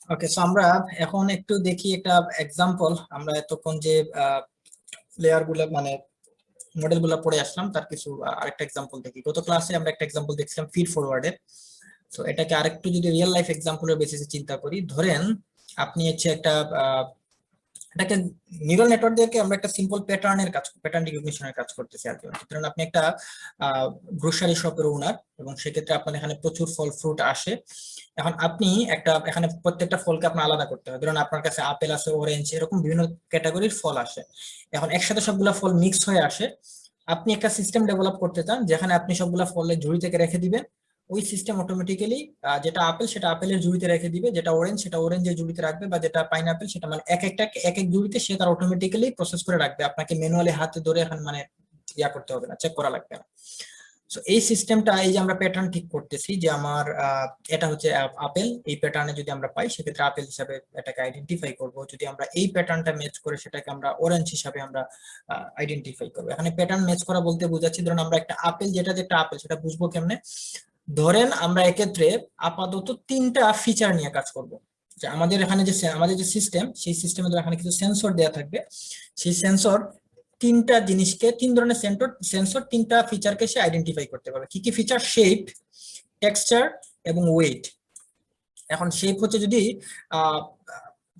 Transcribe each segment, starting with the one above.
ওকে, so আমরা এখন একটু দেখি একটা এক্সাম্পল। আমরা এতক্ষণ যে লেয়ার গুলো মানে মডেল গুলো পড়ে আসলাম তার কিছু আরেকটা এক্সাম্পল দেখি। গত ক্লাসে আমরা একটা এক্সাম্পল দেখছিলাম ফিড ফরওয়ার্ডের। তো এটাকে আরেকটু যদি রিয়েল লাইফ এক্সাম্পলের বেসিসে চিন্তা করি, ধরেন আপনি হচ্ছে একটা এটাকে নিউরাল নেটওয়ার্ক দিয়ে আমরা একটা সিম্পল প্যাটার্ন রিকগনিশনের কাজ করতেছি আর কি। ধরেন আপনি একটা গ্রোসারি শপের ওনার, এবং সেক্ষেত্রে আপনার এখানে প্রচুর ফল ফ্রুট আসে। এখন আপনি এখানে প্রত্যেকটা ফলকে আপনার আলাদা করতে হবে। ধরুন আপনার কাছে আপেল আছে, অরেঞ্জ, এরকম বিভিন্ন ক্যাটাগরির ফল আসে। এখন একসাথে সবগুলা ফল মিক্স হয়ে আসে। আপনি একটা সিস্টেম ডেভেলপ করতে চান যেখানে আপনি সবগুলা ফলের ঝুড়ি থেকে রেখে দিবেন। ওই সিস্টেম অটোমেটিক্যালি যেটা আপেল সেটা আপেলের ঝুড়িতে রেখে দিবে, যেটা অরেঞ্জ সেটা অরেঞ্জের ঝুড়িতে রাখবে, বা যেটা পাইনাপেল সেটা মানে এক একটা এক এক ঝুড়িতে সে তার অটোমেটিক্যালি প্রসেস করে রাখবে। আপনাকে ম্যানুয়ালি হাতে ধরে এখন মানে করতে হবে না, চেক করা লাগবে না। সো এই সিস্টেমটা, এই যে আমরা প্যাটার্ন ঠিক করতেছি যে আমার এটা হচ্ছে আপেল, এই প্যাটার্নে যদি আমরা পাই সেক্ষেত্রে আপেল হিসাবে এটাকে আইডেন্টিফাই করব। যদি আমরা এই প্যাটার্নটা ম্যাচ করে সেটাকে আমরা অরেঞ্জ হিসাবে আমরা আইডেন্টিফাই করবো। এখানে প্যাটার্ন ম্যাচ করা বলতে বোঝাচ্ছি, ধরুন আমরা একটা আপেল, যেটা যেটা আপেল সেটা বুঝবো কেমনে। ধরেন আমরা এক্ষেত্রে আপাতত তিনটা ফিচার নিয়ে কাজ করব। যে আমাদের এখানে যে আমাদের যে সিস্টেম, সেই সিস্টেমে এখানে কিছু সেন্সর দেওয়া থাকবে। সেই সেন্সর তিনটা জিনিসকে, তিন ধরনের সেন্সর তিনটা ফিচারকে সে আইডেন্টিফাই করতে পারবে। কি কি ফিচার? শেপ, টেক্সচার এবং ওয়েট। এখন শেপ হচ্ছে যদি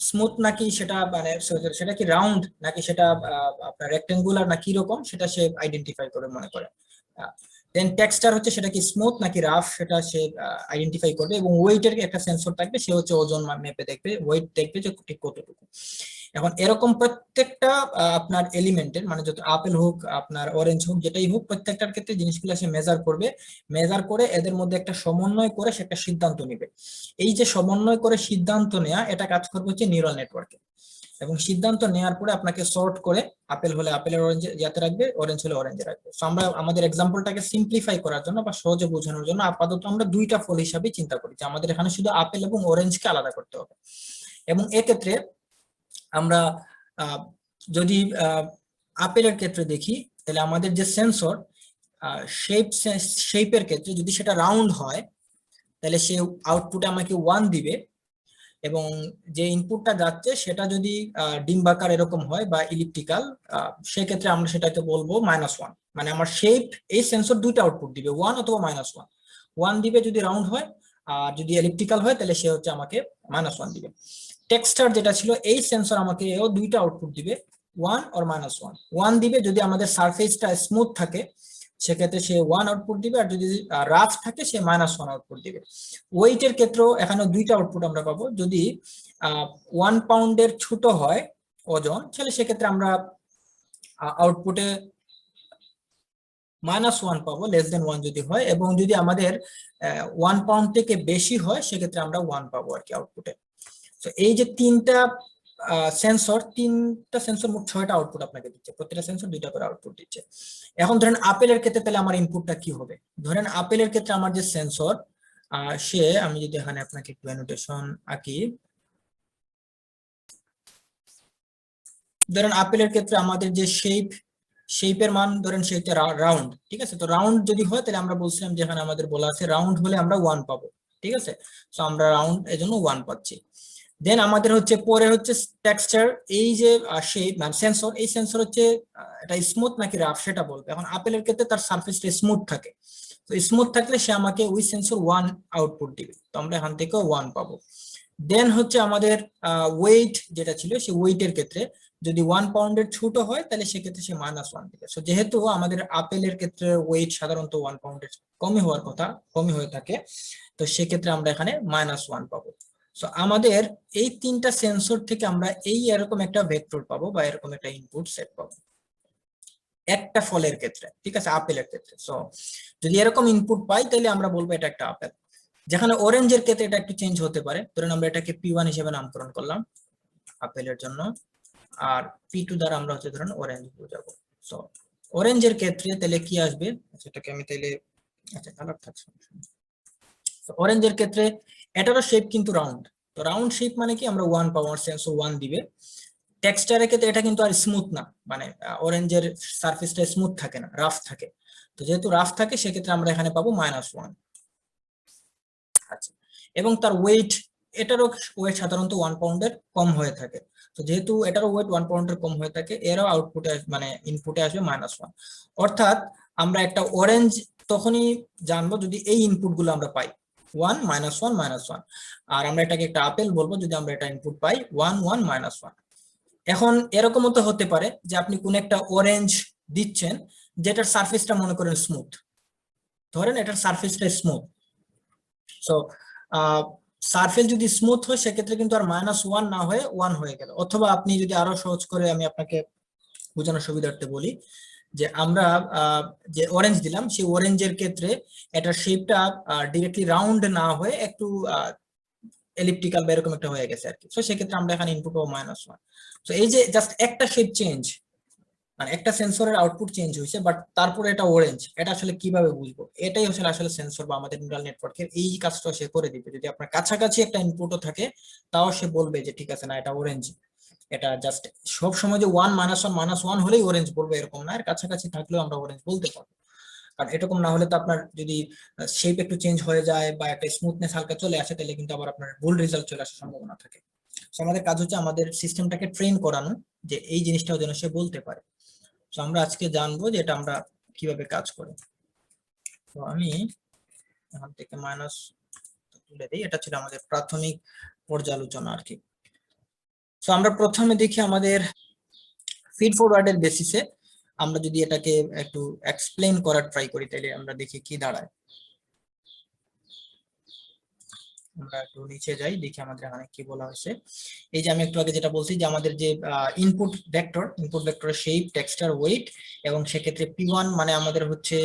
স্মুথ নাকি সেটা মানে সেটা কি রাউন্ড নাকি সেটা আপনার রেক্টেঙ্গুলার না কি রকম, সেটা সে আইডেন্টিফাই করে মনে করে। দেন টেক্সচার হচ্ছে সেটা কি স্মুথ নাকি রাফ, সেটা সে আইডেন্টিফাই করবে। এবং ওয়েটের একটা সেন্সর থাকবে, সে হচ্ছে ওজন মেপে দেখবে, ওয়েট দেখবে যে ঠিক কতটুকু। এখন এরকম প্রত্যেকটা আপনার এলিমেন্টের মানে যত আপেল হোক আপনার অরেঞ্জ হোক যেটাই হোক, প্রত্যেকটার ক্ষেত্রে জিনিসগুলো সে মেজার করবে। মেজার করে এদের মধ্যে একটা সমন্বয় করে সে একটা সিদ্ধান্ত নেবে। এই যে সমন্বয় করে সিদ্ধান্ত নেওয়া, এটা কাজ করবে হচ্ছে নিউরাল নেটওয়ার্কে। এবং সিদ্ধান্ত নেওয়ার পরে আপনাকে সর্ট করে আপেল হলে আপেলের অরেঞ্জ ইয়াতে রাখবে, অরেঞ্জ হলে অরেঞ্জে রাখবে। তো আমরা আমাদের এক্সাম্পলটাকে সিম্পলিফাই করার জন্য বা সহজে বোঝানোর জন্য আপাতত আমরা দুইটা ফল হিসাবে চিন্তা করি, যে আমাদের এখানে শুধু আপেল এবং অরেঞ্জকে আলাদা করতে হবে। এবং এক্ষেত্রে আমরা যদি আপেলের ক্ষেত্রে দেখি, তাহলে আমাদের যে সেন্সর শেপের ক্ষেত্রে যদি সেটা রাউন্ড হয়, তাহলে সে আউটপুটে আমাকে 1 দিবে। এবং যে ইনপুটটা যাচ্ছে সেটা যদি ডিম্বাকার এরকম হয় বা ইলিপ্টিক্যাল, সেক্ষেত্রে আমরা সেটাকে বলবো -1। মানে আমার শেপ, এই সেন্সর দুইটা আউটপুট দিবে, 1 অথবা -1। 1 দিবে যদি রাউন্ড হয়, আর যদি এলিপ্টিক্যাল হয় তাহলে সে হচ্ছে আমাকে -1 দিবে। টেক্সচার যেটা ছিল, এই সেন্সর আমাকে এও দুইটা আউটপুট দিবে, 1 অর -1। 1 দিবে যদি আমাদের সারফেসটা স্মুথ থাকে, সেক্ষেত্রে সে 1 আউটপুট দিবে, আর যদি রাফ থাকে সে -1 আউটপুট দিবে। ওয়েটের ক্ষেত্রেও এখানে দুইটা আউটপুট আমরা পাবো। যদি 1 পাউন্ডের ছোট হয় ওজন, তাহলে সেক্ষেত্রে আমরা আউটপুটে -1 পাবো, লেস দেন 1 যদি হয়। এবং যদি আমাদের 1 পাউন্ড থেকে বেশি হয়, সেক্ষেত্রে আমরা 1 পাবো আর কি আউটপুটে। তো এই যে তিনটা সেন্সর মোট 6টা আউটপুট আপনাকে দিচ্ছে, প্রত্যেকটা সেন্সর দুইটা করে আউটপুট দিচ্ছে। এখন ধরেন আপেলের ক্ষেত্রে তাহলে আমার ইনপুটটা কি হবে? ধরেন আপেলের ক্ষেত্রে আমার যে সেন্সর, আমি যদি এখানে আপনাকে একটু অ্যানোটেশন আঁকি। ধরেন আপেলের ক্ষেত্রে আমাদের যে শেপের মান, ধরেন সেটা রাউন্ড, ঠিক আছে। তো রাউন্ড যদি হয় তাহলে আমরা বলছিলাম যে এখানে আমাদের বলা আছে রাউন্ড হলে আমরা 1 পাবো, ঠিক আছে। তো আমরা রাউন্ড এজন্য 1 পাচ্ছি। দেন আমাদের হচ্ছে পরে হচ্ছে টেক্সচার, এই যে শেপ মানে সেন্সর, এই সেন্সর হচ্ছে এটা স্মুথ নাকি রাফ সেটা বলবে। এখন আপেলের ক্ষেত্রে তার সারফেসটা স্মুথ থাকে, তো স্মুথ থাকলে সে আমাকে ওই সেন্সর 1 আউটপুট দিবে, তো আমরা এখান থেকে 1 পাবো। দেন হচ্ছে আমাদের ওয়েট যেটা ছিল, সেই ওয়েটের ক্ষেত্রে যদি 1 পাউন্ডের ছোট হয় তাহলে সেক্ষেত্রে সে -1 দিবে। সো যেহেতু আমাদের আপেলের ক্ষেত্রে ওয়েট সাধারণত 1 পাউন্ডের কমই হওয়ার কথা, কমই হয়ে থাকে, তো সেক্ষেত্রে আমরা এখানে -1 পাবো। সো আমাদের এই তিনটা সেন্সর থেকে আমরা এই এরকম একটা ভেক্টর পাবো বা এরকম একটা ইনপুট সেট পাবো একটা ফলের ক্ষেত্রে, ঠিক আছে, আপেলের ক্ষেত্রে। সো যদি এরকম ইনপুট পাই তাহলে আমরা বলবো এটা একটা আপেল। যেখানে অরেঞ্জের ক্ষেত্রে এটা একটু চেঞ্জ হতে পারে, ধরেন আমরা এটাকে P1 হিসেবে নামকরণ করলাম আপেলের জন্য, আর P2 দ্বারা আমরা হচ্ছে ধরেন অরেঞ্জ বোঝাবো। সো অরেঞ্জের ক্ষেত্রে তাহলে কি আসবে, সেটাকে আমি তাহলে আচ্ছা কালার থাকছে। অরেঞ্জের ক্ষেত্রে এটারও শেপ কিন্তু রাউন্ড, তো রাউন্ড শেপ মানে কি আমরা 1 পাবো, সেন্সর 1 দিবে। টেক্সচারের ক্ষেত্রে এটা কিন্তু আর স্মুথ না, মানে অরেঞ্জের সারফেসটা স্মুথ থাকে না, রাফ থাকে। তো যেহেতু রাফ থাকে সেক্ষেত্রে আমরা এখানে পাবো -1। আচ্ছা, এবং তার ওয়েট এটারও ওয়েট সাধারণত 1 পাউন্ডের কম হয়ে থাকে। তো যেহেতু এটারও ওয়েট 1 পাউন্ডের কম হয়ে থাকে, এরও আউটপুটে মানে ইনপুটে আসবে -1। অর্থাৎ আমরা একটা অরেঞ্জ তখনই জানবো যদি এই ইনপুট গুলো আমরা পাই 1 -1 -1, আর আমরা এটাকে একটা আপেল বলবো যদি আমরা এটা ইনপুট পাই 1 1 -1। এখন এরকমও তো হতে পারে যে আপনি কোন একটা অরেঞ্জ দিচ্ছেন যেটার সারফেসটা মনে করেন স্মুথ, ধরেন এটার সারফেসটা স্মুথ। সো সারফেস যদি স্মুথ হয় সেক্ষেত্রে কিন্তু আর -1 না হয়ে 1 হয়ে গেল। অথবা আপনি যদি আরো সহজ করে আমি আপনাকে বোঝানোর সুবিধার্থে বলি যে আমরা যে অরেঞ্জ দিলাম সেই অরেঞ্জের ক্ষেত্রে এটার শেপটা ডিরেক্টলি রাউন্ড না হয়ে একটু এলিপ্টিক্যাল বা এরকম একটা হয়ে গেছে আর কি। তো সেক্ষেত্রে আমরা এখানে ইনপুট পাবো -1। তো এই যে জাস্ট একটা শেপ চেঞ্জ, মানে একটা সেন্সরের আউটপুট চেঞ্জ হয়েছে, বাট তারপরে এটা অরেঞ্জ, এটা আসলে কিভাবে বুঝবো? এটাই হচ্ছে আসলে সেন্সর বা আমাদের নিউরাল নেটওয়ার্কের এই কাজটা সে করে দিবে। যদি আপনার কাছাকাছি একটা ইনপুটও থাকে তাও সে বলবে যে ঠিক আছে না এটা অরেঞ্জ। এটা জাস্ট সব সময় যে 1 -1 -1 হলেই অরেঞ্জ বলবে এরকম না, এর কাছাকাছি থাকলেও আমরা অরেঞ্জ বলতে পারবো। কারণ এরকম না হলে তো আপনার যদি শেপ একটু চেঞ্জ হয়ে যায় বা একটা স্মুথনেস হালকা চলে আসে তাহলে কিন্তু আবার আপনার ভুল রেজাল্ট চলে আসার সম্ভাবনা থাকে। তো আমাদের কাজ হচ্ছে আমাদের সিস্টেমটাকে ট্রেন করানো যে এই জিনিসটাও যেন সে বলতে পারে। তো আমরা আজকে জানবো যে এটা আমরা কিভাবে কাজ করি। তো আমি এখান থেকে মাইনাস তুলে দিই, এটা ছিল আমাদের প্রাথমিক পর্যালোচনা আর কি। তো আমরা প্রথমে দেখি আমাদের ফিড ফরওয়ার্ডের বেসিসে আমরা যদি এটাকে একটু এক্সপ্লেইন করার ট্রাই করি তাহলে আমরা দেখি কি দাঁড়ায়। আমরা একটু নিচে যাই, দেখি আমাদের এখানে কি বলা হয়েছে। এই যে আমি একটু আগে যেটা বলছি যে আমাদের যে ইনপুট ভেক্টরের শেপ, টেক্সচার, ওয়েট, এবং সেক্ষেত্রে P1 মানে আমাদের হচ্ছে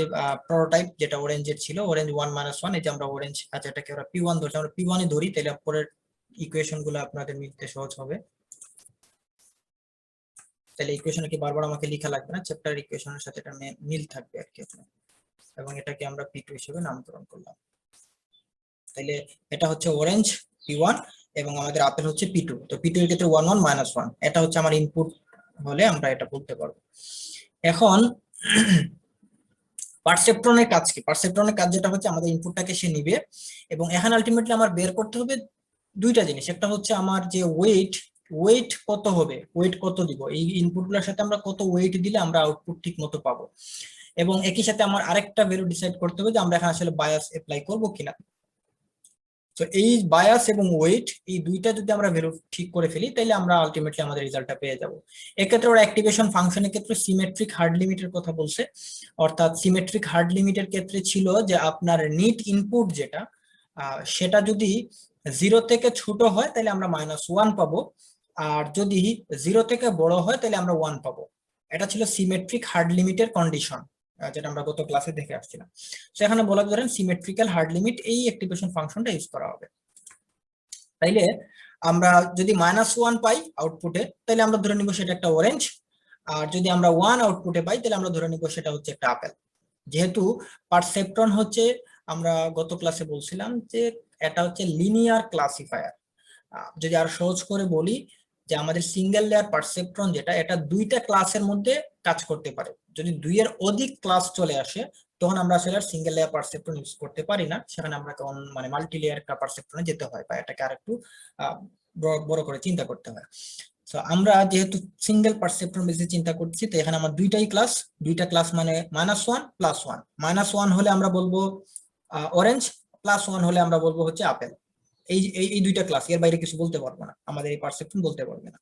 প্রোটোটাইপ যেটা অরেঞ্জের ছিল, অরেঞ্জ 1 -1। এই যে আমরা অরেঞ্জ, আচ্ছা এটাকে আমরা P1 ধরছি, আমরা P1 ই ধরি তাহলে পরের ইকুয়েশন গুলো আপনাদের মিলতে সহজ হবে। তাহলে ইকুয়েশনে কি বারবার আমাকে লেখা লাগবে না, চ্যাপ্টার ইকুয়েশনের সাথে এটা মিল থাকবে আর কি। এবং এটাকে আমরা P2 হিসেবে নামকরণ করলাম। তাহলে এটা হচ্ছে অরেঞ্জ P1 এবং আমাদের আপেল হচ্ছে P2। তো P2 এর ক্ষেত্রে 1 1 -1, এটা হচ্ছে আমার ইনপুট হলে আমরা এটা বলতে পারবো। এখন পারসেপ্ট্রনের কাজ কি? পারসেপ্ট্রনের কাজ যেটা হচ্ছে আমাদের ইনপুটটাকে সে নিবে এবং এখানে আলটিমেটলি আমার বের করতে হবে দুইটা জিনিস। একটা হচ্ছে আমার যে ওয়েট কত হবে, ওয়েট কত দিব, এই ইনপুটগুলোর সাথে আমরা কত ওয়েট দিলে আমরা আউটপুট ঠিক মতো পাবো। এবং একই সাথে আমার আরেকটা ভ্যালু ডিসাইড করতে হবে যে আমরা এখানে আসলে বায়াস অ্যাপ্লাই করবো কিনা। তো এই বায়াস এবং ওয়েট এই দুইটা যদি আমরা ভ্যালু ঠিক করে ফেলি তাহলে আমরা আলটিমেটলি আমাদের রেজাল্টটা পেয়ে যাব। এক্ষেত্রে ওরা অ্যাক্টিভেশন ফাংশনের ক্ষেত্রে সিমেট্রিক হার্ড লিমিটের কথা বলছে। অর্থাৎ সিমেট্রিক হার্ড লিমিটের ক্ষেত্রে ছিল যে আপনার নিট ইনপুট যেটা সেটা যদি 0 থেকে ছোট হয় তাহলে আমরা -1 পাবো, আর যদি 0 থেকে বড় হয় তাহলে আমরা 1 পাবো। এটা ছিল সিমেট্রিক হার্ড লিমিটের কন্ডিশন, যেটা আমরা গত ক্লাসে দেখে আসছিলাম। তো এখানে বলা ধরেন সিমেট্রিক্যাল হার্ড লিমিট এই অ্যাক্টিভেশন ফাংশনটা ইউজ করা হবে। তাইলে আমরা যদি -1 পাই আউটপুটে তাহলে আমরা ধরে নিব সেটা একটা অরেঞ্জ, আর যদি আমরা 1 আউটপুটে পাই তাহলে আমরা ধরে নিব সেটা হচ্ছে একটা আপেল। যেহেতু পারসেপ্ট্রন হচ্ছে, আমরা গত ক্লাসে বলছিলাম যে এটা হচ্ছে লিনিয়ার ক্লাসিফায়ার। যদি আর সহজ করে বলি যে আমাদের সিঙ্গেল লেয়ার পারসেপ্ট্রন যেটা, এটা দুইটা ক্লাসের মধ্যে কাজ করতে পারে। যদি 2 এর অধিক ক্লাস চলে আসে তখন আমরা আসলে সিঙ্গেল লেয়ার পারসেপ্ট্রন ইউজ করতে পারি না, সেখানে আমরা মানে মাল্টি লেয়ার পারসেপ্ট্রনে যেতে হয় বা এটাকে আরেকটু বড় করে চিন্তা করতে হয়। তো আমরা যেহেতু সিঙ্গেল পারসেপ্ট্রন বেসে চিন্তা করছি, তো এখানে আমার দুইটা ক্লাস মানে -1 +1। -1 হলে আমরা বলবো অরেঞ্জ, +1 হলে আমরা বলবো হচ্ছে আপেল। এই এই দুইটা ক্লাস, এর বাইরে কিছু বলতে পারবো না, আমাদের এই পারসেপশন বলতে পারবে না।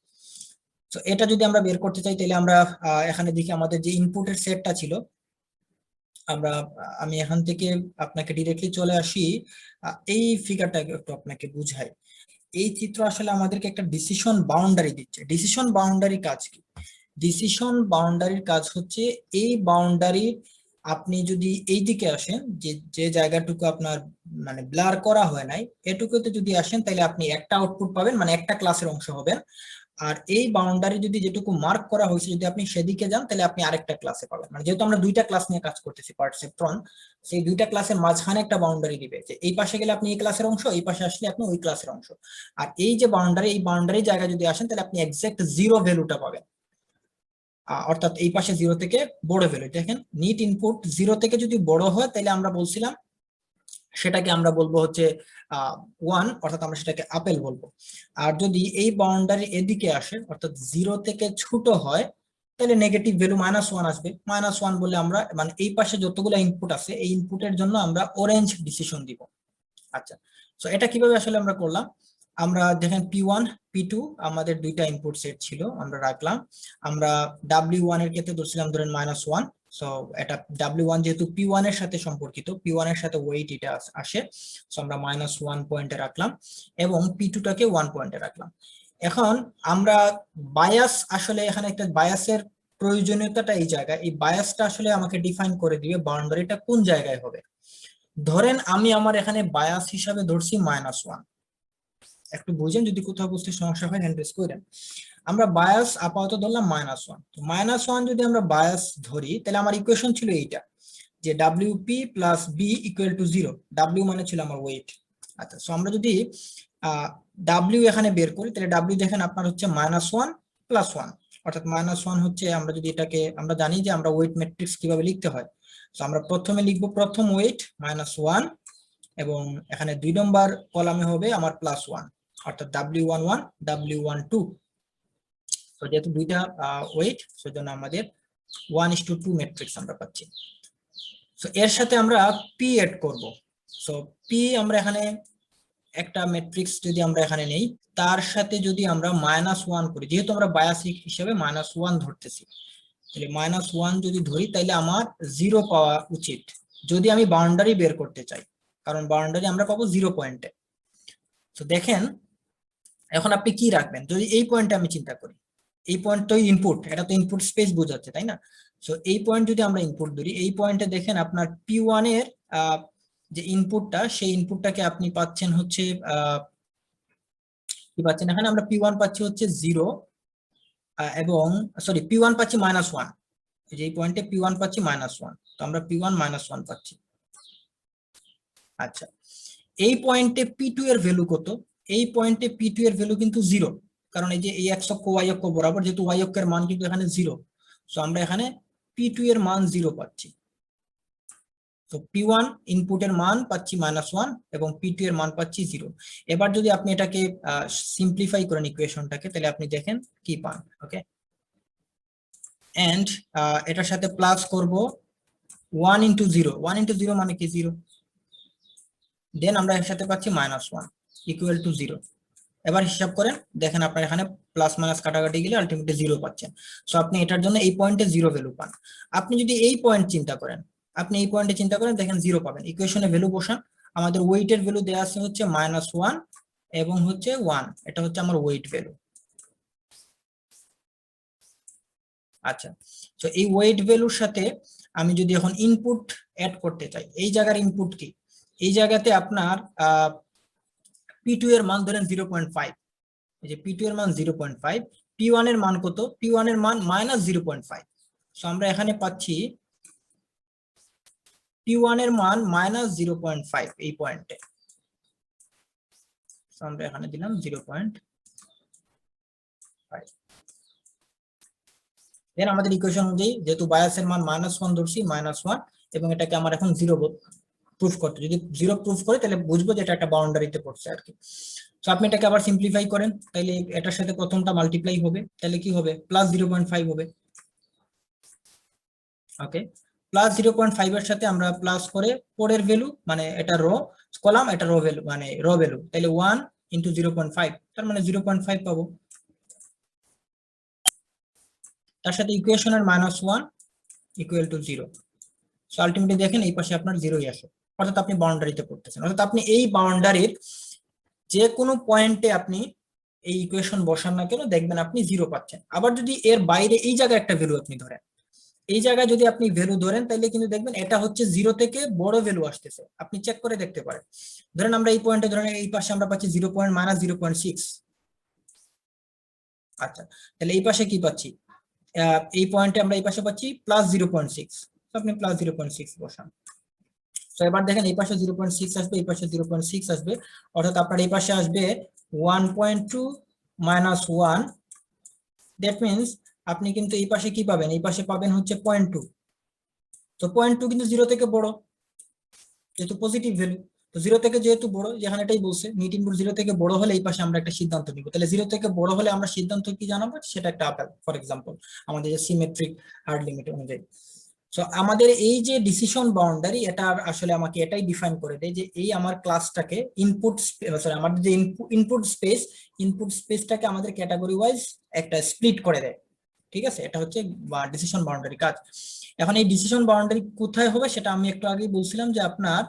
তো এটা যদি আমরা বের করতে চাই তাহলে আমরা এখানে দেখি আমাদের যে ইনপুটের সেটটা ছিল, আমি এখান থেকে আপনাকে ডিরেক্টলি চলে আসি এই ফিগারটা একটু আপনাকে বুঝাই। এই চিত্র আসলে আমাদেরকে একটা ডিসিশন বাউন্ডারি দিচ্ছে। ডিসিশন বাউন্ডারি কাজ কি? ডিসিশন বাউন্ডারির কাজ হচ্ছে এই বাউন্ডারি আপনি যদি এই দিকে আসেন, যে জায়গাটুকু আপনার মানে ব্লার করা হয় নাই এটুকুতে যদি আসেন তাহলে আপনি একটা আউটপুট পাবেন, মানে একটা ক্লাসের অংশ হবেন। আর এই বাউন্ডারি যদি যেটুকু মার্ক করা হয়েছে যদি আপনি সেদিকে যান তাহলে আপনি আরেকটা ক্লাসে পাবেন। মানে যেহেতু আমরা দুইটা ক্লাস নিয়ে কাজ করতেছি পারসেপ্ট্রন, সেই দুইটা ক্লাসের মাঝখানে একটা বাউন্ডারি দিবে যে এই পাশে গেলে আপনি এই ক্লাসের অংশ, এই পাশে আসলে আপনি ওই ক্লাসের অংশ। আর এই যে বাউন্ডারি, এই বাউন্ডারি জায়গায় যদি আসেন তাহলে আপনি এক্সাক্ট 0 ভ্যালুটা পাবেন। অর্থাৎ এই পাশে 0 থেকে বড় ভ্যালু, দেখেন নিট ইনপুট 0 থেকে যদি বড় হয় তাহলে আমরা বলছিলাম সেটাকে আমরা বলবো হচ্ছে 1, অর্থাৎ আমরা সেটাকে আপেল বলবো। আর যদি এই বাউন্ডারি এদিকে আসে অর্থাৎ 0 থেকে ছোট হয় তাহলে নেগেটিভ ভ্যালু -1 আসবে। -1 বলে আমরা মানে এই পাশে যতগুলো ইনপুট আছে এই ইনপুটের জন্য আমরা অরেঞ্জ ডিসিশন দিব। আচ্ছা, তো এটা কিভাবে আসলে আমরা করলাম, আমরা দেখেন P1 P2 আমাদের দুইটা ইনপুট সেট ছিল, আমরা রাখলাম। আমরা W1 এর ক্ষেত্রে ধরছিলাম ধরেন -1, সো এটা W1 যেহেতু P1 এর সাথে সম্পর্কিত, P1 এর সাথে ওয়েট এটা আসে, সো আমরা -1 পয়েন্টে রাখলাম এবং P2 টাকে 1 পয়েন্টে রাখলাম। এখন আমরা বায়াস, আসলে এখানে একটা বায়াসের প্রয়োজনীয়তাটা এই জায়গায়, এই বায়াসটা আসলে আমাকে ডিফাইন করে দিবে বাউন্ডারিটা কোন জায়গায় হবে। ধরেন আমি আমার এখানে বায়াস হিসাবে ধরছি -1, একটু বুঝেন, যদি কোথাও বুঝতে সমস্যা হয় হ্যান্ড রেজ করেন। আমরা বায়াস আপাতত ধরলাম -1, তো -1 যদি আমরা বায়াস ধরি তাহলে আমার ইকুয়েশন ছিল এইটা যে WP + B = 0, W মানে ছিল আমার ওয়েট। আচ্ছা, সো আমরা যদি W এখানে বের করি তাহলে W দেখেন আপনার হচ্ছে -1 + 1, অর্থাৎ -1 হচ্ছে, আমরা যদি এটাকে, আমরা জানি যে আমরা ওয়েট ম্যাট্রিক্স কিভাবে লিখতে হয়, তো আমরা প্রথমে লিখবো প্রথম ওয়েট -1 এবং এখানে 2 নম্বর কলামে হবে আমার +1, অর্থাৎ W11 W12। তো যেহেতু দুইটা ওয়েট, সেজন্য আমাদের 1:2 ম্যাট্রিক্স আমরা পাচ্ছি। তো এর সাথে আমরা P এড করব। সো P আমরা এখানে একটা ম্যাট্রিক্স যদি আমরা এখানে নেই, তার সাথে যদি আমরা -1 করি, যেহেতু আমরা বায়াস হিসেবে -1 ধরতেছি, তাহলে -1 যদি ধরি তাহলে আমার 0 পাওয়া উচিত যদি আমি বাউন্ডারি বের করতে চাই, কারণ বাউন্ডারি আমরা পাবো 0 পয়েন্টে। তো দেখেন এখন আপনি কি রাখবেন, যদি এই পয়েন্টে আমি চিন্তা করি, এই পয়েন্ট তো ইনপুট, এটা তো ইনপুট স্পেস বোঝাচ্ছে, তাই না? সো এই পয়েন্ট যদি আমরা ইনপুট ধরি, এই পয়েন্টে দেখেন আপনার P1 এর যে ইনপুটটা, সেই ইনপুটটাকে আপনি পাচ্ছেন হচ্ছে কি পাচ্ছেন, এখানে আমরা P1 পাচ্ছি হচ্ছে 0 এবং সরি P1 পাচ্ছি -1, যে পয়েন্টে P1 পাচ্ছি -1, তো আমরা P1 -1 পাচ্ছি। আচ্ছা, এই পয়েন্টে P2 এর ভ্যালু কত? এই পয়েন্টে P2 এর ভ্যালু কিন্তু 0, কারণ এই যে এই x অক্ষ y অক্ষ বরাবর, যেহেতু y অক্ষের মান কিন্তু এখানে 0, সো আমরা এখানে P2 এর মান 0 পাচ্ছি। তো P1 ইনপুটের মান পাচ্ছি -1 এবং P2 এর মান পাচ্ছি 0। এবার যদি আপনি এটাকে সিম্পলিফাই করেন ইকুয়েশনটাকে, তাহলে আপনি দেখেন কি পান। ওকে, এন্ড এটার সাথে প্লাস করব 1 × 0, 1 × 0 মানে কি 0, দেন আমরা এর সাথে পাচ্ছি -1 = 0। এবার হিসাব করেন, দেখেন আপনার এখানে প্লাস মাইনাস কাটাকাটি গেলে আলটিমেটলি 0 পাচ্ছেন। সো আপনি এটার জন্য এই পয়েন্টে 0 ভ্যালু পান। আপনি যদি এই পয়েন্ট চিন্তা করেন, আপনি এই পয়েন্টে চিন্তা করেন, দেখেন 0 পাবেন। ইকুয়েশনে ভ্যালু বসান, আমাদের ওয়েটের ভ্যালু দেওয়া আছে হচ্ছে -1 এবং হচ্ছে 1, এটা হচ্ছে আমার ওয়েট ভ্যালু। আচ্ছা, তো এই ওয়েট ভ্যালুর সাথে আমি যদি এখন ইনপুট অ্যাড করতে চাই, এই জায়গার ইনপুট কি, এই জায়গাতে আপনার P2 এর মান ধরেন 0.5, এই যে P2 এর মান 0.5, P1 এর মান কত, P1 এর মান -0.5, সো আমরা এখানে পাচ্ছি P1 এর মান -0.5 এই পয়েন্টে, সো আমরা এখানে দিলাম 0.5। দেন আমাদের ইকুয়েশন অনুযায়ী যেহেতু বায়াসের মান -1 ধরছি, -1 এবং এটাকে আমার এখন 0 প্রুফ করতে, যদি 0 প্রুফ করে তাহলে বুঝবো যে এটা একটা বাউন্ডারিতে পড়ছে আর কি। তো আপনি এটাকে আবার সিম্পলিফাই করেন, তাহলে এটার সাথে প্রথমটা মাল্টিপ্লাই হবে, তাহলে কি হবে, +0.5 হবে। ওকে, +0.5 এর সাথে আমরা প্লাস করে পরের ভ্যালু, মানে এটা রো কলাম, এটা রো ভ্যালু মানে রো ভ্যালু, তাহলে 1 × 0.5, তার মানে 0.5 পাবো। তার সাথে ইকুয়েশনের -1 = 0। সো আলটিমেটলি দেখেন এই পাশে আপনার 0ই আসে, অর্থাৎ আপনি বাউন্ডারিতে পড়তেছেন, অর্থাৎ আপনি এই বাউন্ডারির যে কোনো পয়েন্টে আপনি এই ইকুয়েশন বসান না কেন, দেখবেন আপনি 0 পাচ্ছেন। আবার যদি এর বাইরে এই জায়গায় একটা ভ্যালু আপনি ধরেন, এই জায়গায় যদি আপনি ভ্যালু ধরেন, তাহলে কিন্তু দেখবেন এটা হচ্ছে 0 থেকে বড় ভ্যালু আসতেছে, আপনি চেক করে দেখতে পারেন। ধরেন আমরা এই পয়েন্টে ধরেন এই পাশে আমরা পাচ্ছি 0.6। আচ্ছা, তাহলে এই পাশে কি পাচ্ছি, এই পয়েন্টে আমরা এই পাশে পাচ্ছি +0.6, আপনি +0.6 বসান। তো এবার দেখেন এই পাশে 0.6 আসবে, এই পাশে 0.6 আসবে, অর্থাৎ আপনার এই পাশে আসবে 1.2 - 1, দ্যাট মিনস আপনি কিন্তু এই পাশে কি পাবেন, এই পাশে পাবেন হচ্ছে 0.2। তো 0.2 কিন্তু 0 থেকে বড়, যেহেতু পজিটিভ ভ্যালু, তো 0 থেকে যেহেতু বড়, যেখানে এটাই বলছে নিট ইনপুট 0 থেকে বড় হলে এই পাশে আমরা একটা সিদ্ধান্ত নিব, তাহলে 0 থেকে বড় হলে আমরা সিদ্ধান্ত কি জানাবো, সেটা একটা আপেল ফর এক্সাম্পল আমাদের যে সিমেট্রিক হার্ড লিমিট অনুযায়ী। সো আমাদের এই যে ডিসিশন বাউন্ডারি, এটা আসলে আমাকে এটাই ডিফাইন করে দেয় যে এই আমার ক্লাসটাকে ইনপুট, সরি আমাদের যে ইনপুট স্পেসটাকে আমাদের ক্যাটাগরি ওয়াইজ একটা স্প্লিট করে দেয়। ঠিক আছে, এটা হচ্ছে ডিসিশন বাউন্ডারি কাজ। এখন এই ডিসিশন বাউন্ডারি কোথায় হবে সেটা আমি একটু আগেই বলছিলাম যে আপনার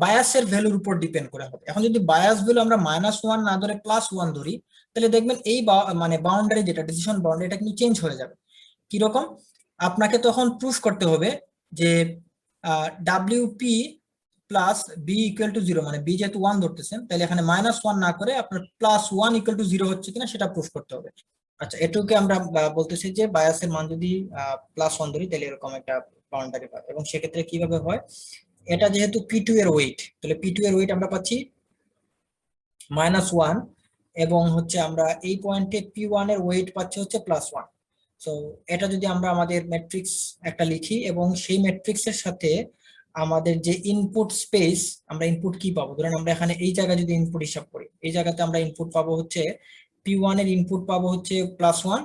বায়াসের ভ্যালুর উপর ডিপেন্ড করে হবে। এখন যদি বায়াস ভ্যালু আমরা -1 না ধরে +1 ধরি, তাহলে দেখবেন এই মানে বাউন্ডারি যেটা ডিসিশন বাউন্ডারি এটা কিন্তু চেঞ্জ হয়ে যাবে। কিরকম, আপনাকে তখন প্রুফ করতে হবে যে WP plus B equal to 0, মানে বি যেহেতু 1 ধরতেছেন, তাহলে এখানে -1 না করে আপনার +1 ইকুয়াল টু 0 হচ্ছে কিনা সেটা প্রুফ করতে হবে। আচ্ছা, এটুকুকে আমরা বলতেছি যে বায়াসের মান যদি +1 ধরি তাহলে এরকম একটা বাউন্ডারি পাবে। এবং সেক্ষেত্রে কিভাবে হয়, এটা যেহেতু P2 এর ওয়েট, তাহলে P2 এর ওয়েট আমরা পাচ্ছি -1, এবং হচ্ছে আমরা এই পয়েন্টে P1 এর ওয়েট পাচ্ছি হচ্ছে +1। সো এটা যদি আমরা আমাদের ম্যাট্রিক্স একটা লিখি এবং সেই ম্যাট্রিক্সের সাথে আমাদের যে ইনপুট স্পেস, আমরা ইনপুট কি পাবো, ধরেন আমরা এখানে এই জায়গায় যদি ইনপুট হিসাব করি, এই জায়গাতে আমরা ইনপুট পাবো হচ্ছে P1 এর ইনপুট পাবো হচ্ছে +1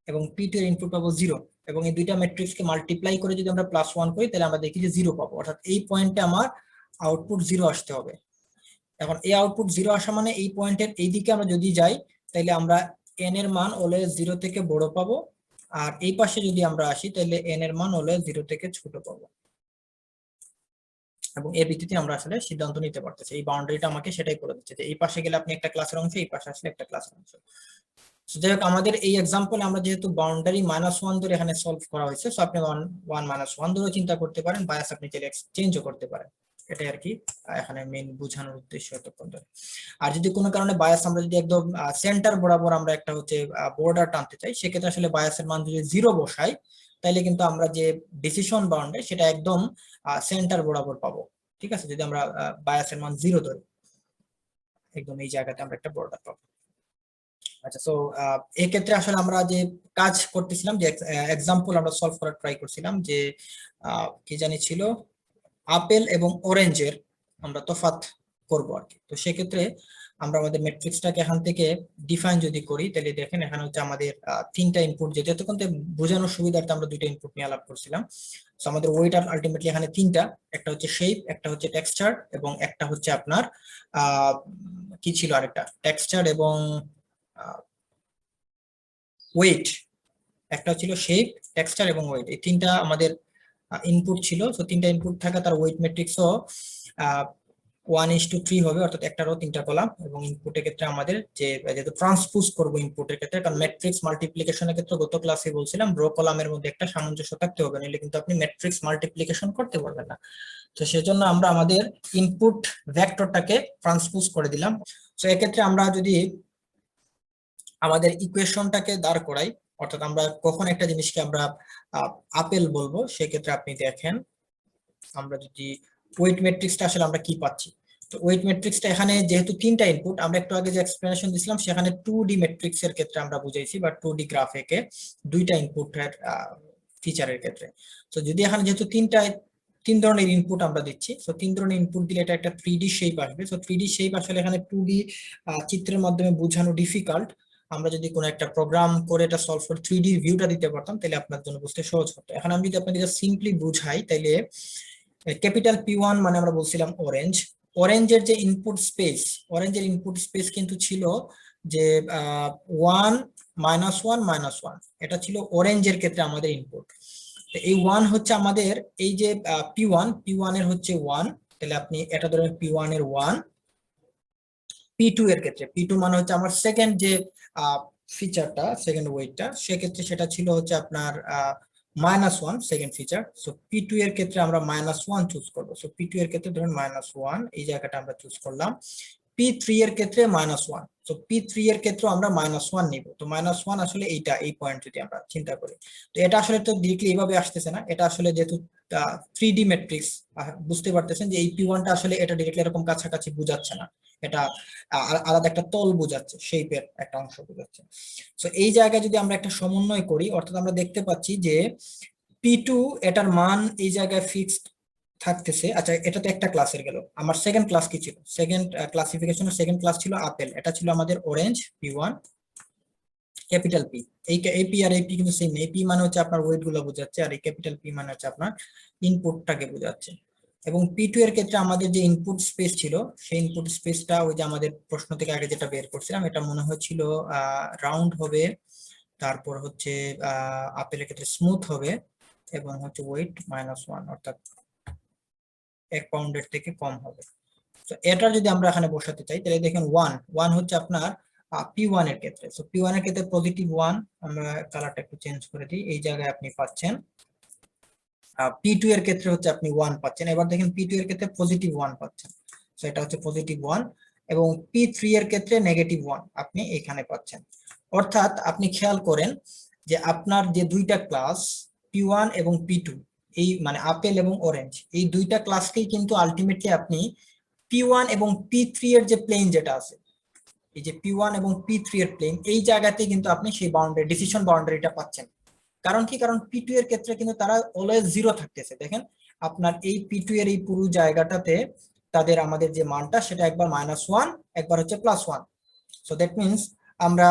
এবং P2 এর ইনপুট পাবো 0, এবং এই দুইটা ম্যাট্রিক্সকে মাল্টিপ্লাই করে যদি আমরা +1 করি তাহলে আমরা দেখি যে 0 পাবো, অর্থাৎ এই পয়েন্টে আমার আউটপুট 0 আসতে হবে। এখন এই আউটপুট 0 আসা মানে এই পয়েন্টের এই দিকে আমরা যদি যাই তাহলে আমরা n এর মান অলওয়েজ 0 থেকে বড় পাবো, আর এই পাশে যদি আমরা আসি তাহলে n এর মান অলওয়েজ 0 থেকে ছোট পাবো। এবং এর ভিত্তিতে আমরা আসলে সিদ্ধান্ত নিতে পারতেছি, এই বাউন্ডারিটা আমাকে সেটাই করে দিচ্ছে যে এই পাশে গেলে আপনি একটা ক্লাসের অংশ, এই পাশে আসলে একটা ক্লাসের অংশ। যাই হোক, আমাদের এই এক্সাম্পলে আমরা যেহেতু বাউন্ডারি -1 ধরে এখানে সলভ করা হয়েছে, সো আপনি 1 ধরে চিন্তা করতে পারেন, বায়াস আপনি চাইলে চেঞ্জও করতে পারেন, এটাই আর কি এখানে মেইন বোঝানোর উদ্দেশ্য এতক্ষণ ধরে। আর যদি কোনো কারণে বায়াস আমরা যদি একদম সেন্টার বরাবর আমরা একটা হচ্ছে বর্ডার টানতে চাই, সেক্ষেত্রে আসলে বায়াসের মান যদি 0 বসাই তাহলে কিন্তু আমরা যে ডিসিশন বাউন্ডারি সেটা একদম সেন্টার বরাবর পাবো। ঠিক আছে, যদি আমরা বায়াসের মান 0 ধরি, একদম এই জায়গাতে আমরা একটা বর্ডার পাবো। আচ্ছা, সো এই ক্ষেত্রে আসলে আমরা যে কাজ করতেছিলাম, যে এক্সাম্পল আমরা সলভ করার ট্রাই করছিলাম, যে কি জানি ছিল, আপেল এবং অরেঞ্জের আমরা তফাৎ করব আর কি। তো সেক্ষেত্রে আমরা আমাদের ম্যাট্রিক্সটাকে এখান থেকে ডিফাইন যদি করি, তাহলে দেখেন এখানে হচ্ছে আমাদের 3টা ইনপুট, যেটা এতক্ষণ বোঝানোর সুবিধার্থে আমরা 2টা ইনপুট নিয়ে আলাপ করছিলাম। তো আমাদের ওয়েট আলটিমেটলি এখানে 3টা, একটা হচ্ছে শেপ, একটা হচ্ছে টেক্সচার, এবং একটা হচ্ছে আপনার কি ছিল আরেকটা, টেক্সচার এবং ওয়েট। একটা ছিল শেপ, টেক্সচার এবং ওয়েট, এই 3টা আমাদের ইনপুট ছিল। তো 3টা ইনপুট থাকা তার ওয়েট ম্যাট্রিক্সও 1:3 হবে, অর্থাৎ একটা রো 3টা কলাম। এবং ইনপুটের ক্ষেত্রে আমাদের যেহেতু ট্রান্সপোজ করবো ইনপুটের ক্ষেত্রে, কারণ ম্যাট্রিক্স মাল্টিপ্লিকেশনের ক্ষেত্রে গত ক্লাসে বলছিলাম রো কলামের মধ্যে একটা সামঞ্জস্য থাকতে হবে, নাহলে কিন্তু আপনি ম্যাট্রিক্স মাল্টিপ্লিকেশন করতে পারবেন না। তো সেজন্য আমরা আমাদের ইনপুট ভেক্টরটাকে ট্রান্সপোজ করে দিলাম। তো এক্ষেত্রে আমরা যদি আমাদের ইকুয়েশনটাকে দাঁড় করাই, অর্থাৎ আমরা কখন একটা জিনিসকে আমরা আপেল বলবো, সেক্ষেত্রে আপনি দেখেন আমরা যদি ওয়েট ম্যাট্রিক্সটা আসলে আমরা কি পাচ্ছি। তো ওয়েট ম্যাট্রিক্সটা এখানে যেহেতু 3টা ইনপুট, আমরা একটু আগে যে এক্সপ্লেনেশন দিছিলাম সেখানে 2D ম্যাট্রিক্স এর ক্ষেত্রে আমরা বুঝাইছি, বা 2D গ্রাফিকে 2টা ইনপুটের ফিচারের ক্ষেত্রে। তো যদি এখানে যেহেতু 3 ধরনের ইনপুট আমরা দিচ্ছি, তো 3 ধরনের ইনপুট দিলে এটা একটা 3D শেপ আসবে। তো 3D শেপ আসলে এখানে 2D চিত্রের মাধ্যমে বোঝানো ডিফিকাল্ট। আমরা যদি কোনো একটা প্রোগ্রাম করে এটা সলভ করে 3D ভিউটা দিতে পারতাম তাহলে আপনার জন্য বুঝতে সহজ হতো। এখন আমি যদি আপনাকে সিম্পলি বুঝাই, তাহলে ক্যাপিটাল P1 মানে আমরা বলছিলাম অরেঞ্জ, অরেঞ্জের যে ইনপুট স্পেস, অরেঞ্জের ইনপুট স্পেস কিন্তু ছিল যে 1 -1 -1, এটা ছিল অরেঞ্জের ক্ষেত্রে আমাদের ইনপুট। এই 1 হচ্ছে আমাদের এই যে P1 এর হচ্ছে 1, তাহলে আপনি এটা ধরেন P1 এর 1। P2 এর ক্ষেত্রে P2 মানে হচ্ছে আমার সেকেন্ড যে ফিচারটা, সেকেন্ড ওয়েটটা, সেক্ষেত্রে সেটা ছিল হচ্ছে আপনার -1 সেকেন্ড ফিচার। সো P2 এর ক্ষেত্রে আমরা -1 চুজ করবো। সো P2 এর ক্ষেত্রে ধরুন -1 এই জায়গাটা আমরা চুজ করলাম। P3 এর ক্ষেত্রে -1, তো P3 এর ক্ষেত্রে আমরা -1 নিব। তো -1 আসলে এইটা, এই পয়েন্ট যদি আমরা চিন্তা করি, তো এটা আসলে তো ডিরেক্টলি এইভাবে আসতেছে না, এটা আসলে যেহেতু 3D ম্যাট্রিক্স, বুঝতে পারতেছেন যে এই P1টা আসলে এটা ডিরেক্টলি এরকম কাছাকাছি বোঝাচ্ছে না, এটা আলাদা একটা তল বোঝাচ্ছে, শেপের একটা অংশ বোঝাচ্ছে। তো এই জায়গায় যদি আমরা একটা সমন্বয় করি, অর্থাৎ আমরা দেখতে পাচ্ছি যে P2 এটার মান এই জায়গায় ফিক্সড থাকতেছে। আচ্ছা, এটা তো একটা ক্লাসের গেল। আমার সেকেন্ড ক্লাস কি ছিল? সেকেন্ড ক্লাসিফিকেশনের সেকেন্ড ক্লাস ছিল আপেল। এটা ছিল আমাদের অরেঞ্জ P1 ক্যাপিটাল পি। এই পি আর এই পি কিন্তু সেম। এই পি মানে হচ্ছে আপনার ওয়েট গুলো বোঝাচ্ছে, আর এই ক্যাপিটাল পি মানে হচ্ছে আপনার ইনপুটটাকে বোঝাচ্ছে। এবং P2 এর ক্ষেত্রে আমাদের যে ইনপুট স্পেস ছিল, সেই ইনপুট স্পেসটা ওই যে আমাদের প্রশ্ন থেকে আগে যেটা বের করছিলাম, এটা মনে হচ্ছিল রাউন্ড হবে, তারপর হচ্ছে আপেলের ক্ষেত্রে স্মুথ হবে, এবং হচ্ছে ওয়েট -1, অর্থাৎ 1 পাউন্ডের থেকে কম হবে। তো এটা যদি আমরা এখানে বসাতে চাই, তাহলে দেখেন ওয়ান হচ্ছে আপনার P1 এর ক্ষেত্রে। তো P1 এর ক্ষেত্রে +1, আমরা কালারটা একটু চেঞ্জ করে দিই, এই জায়গায় আপনি পাচ্ছেন। P2 এর ক্ষেত্রে হচ্ছে আপনি 1 পাচ্ছেন। এবার দেখেন P2 এর ক্ষেত্রে +1 পাচ্ছেন, তো এটা হচ্ছে +1। এবং P3 এর ক্ষেত্রে -1 আপনি এখানে পাচ্ছেন। অর্থাৎ আপনি খেয়াল করেন যে আপনার যে দুইটা ক্লাস P1 এবং P2, এই মানে আপেল এবং অরেঞ্জ, এই দুইটা ক্লাসকেই কিন্তু আলটিমেটলি আপনি P1 এবং P3 এর যে প্লেন যেটা আছে, এই যে P1 এবং P3 এর প্লেন, এই জায়গাতেই কিন্তু আপনি সেই বাউন্ডারি, ডিসিশন বাউন্ডারিটা পাচ্ছেন। কারণ কি? কারণ P2 এর ক্ষেত্রে কিন্তু তারা অলওয়েজ 0 থাকতেছে। দেখেন আপনার এই P2 এর এই পুরো জায়গাটাতে তাদের আমাদের যে মানটা, সেটা একবার -1, একবার হচ্ছে +1। সো দ্যাট মিনস আমরা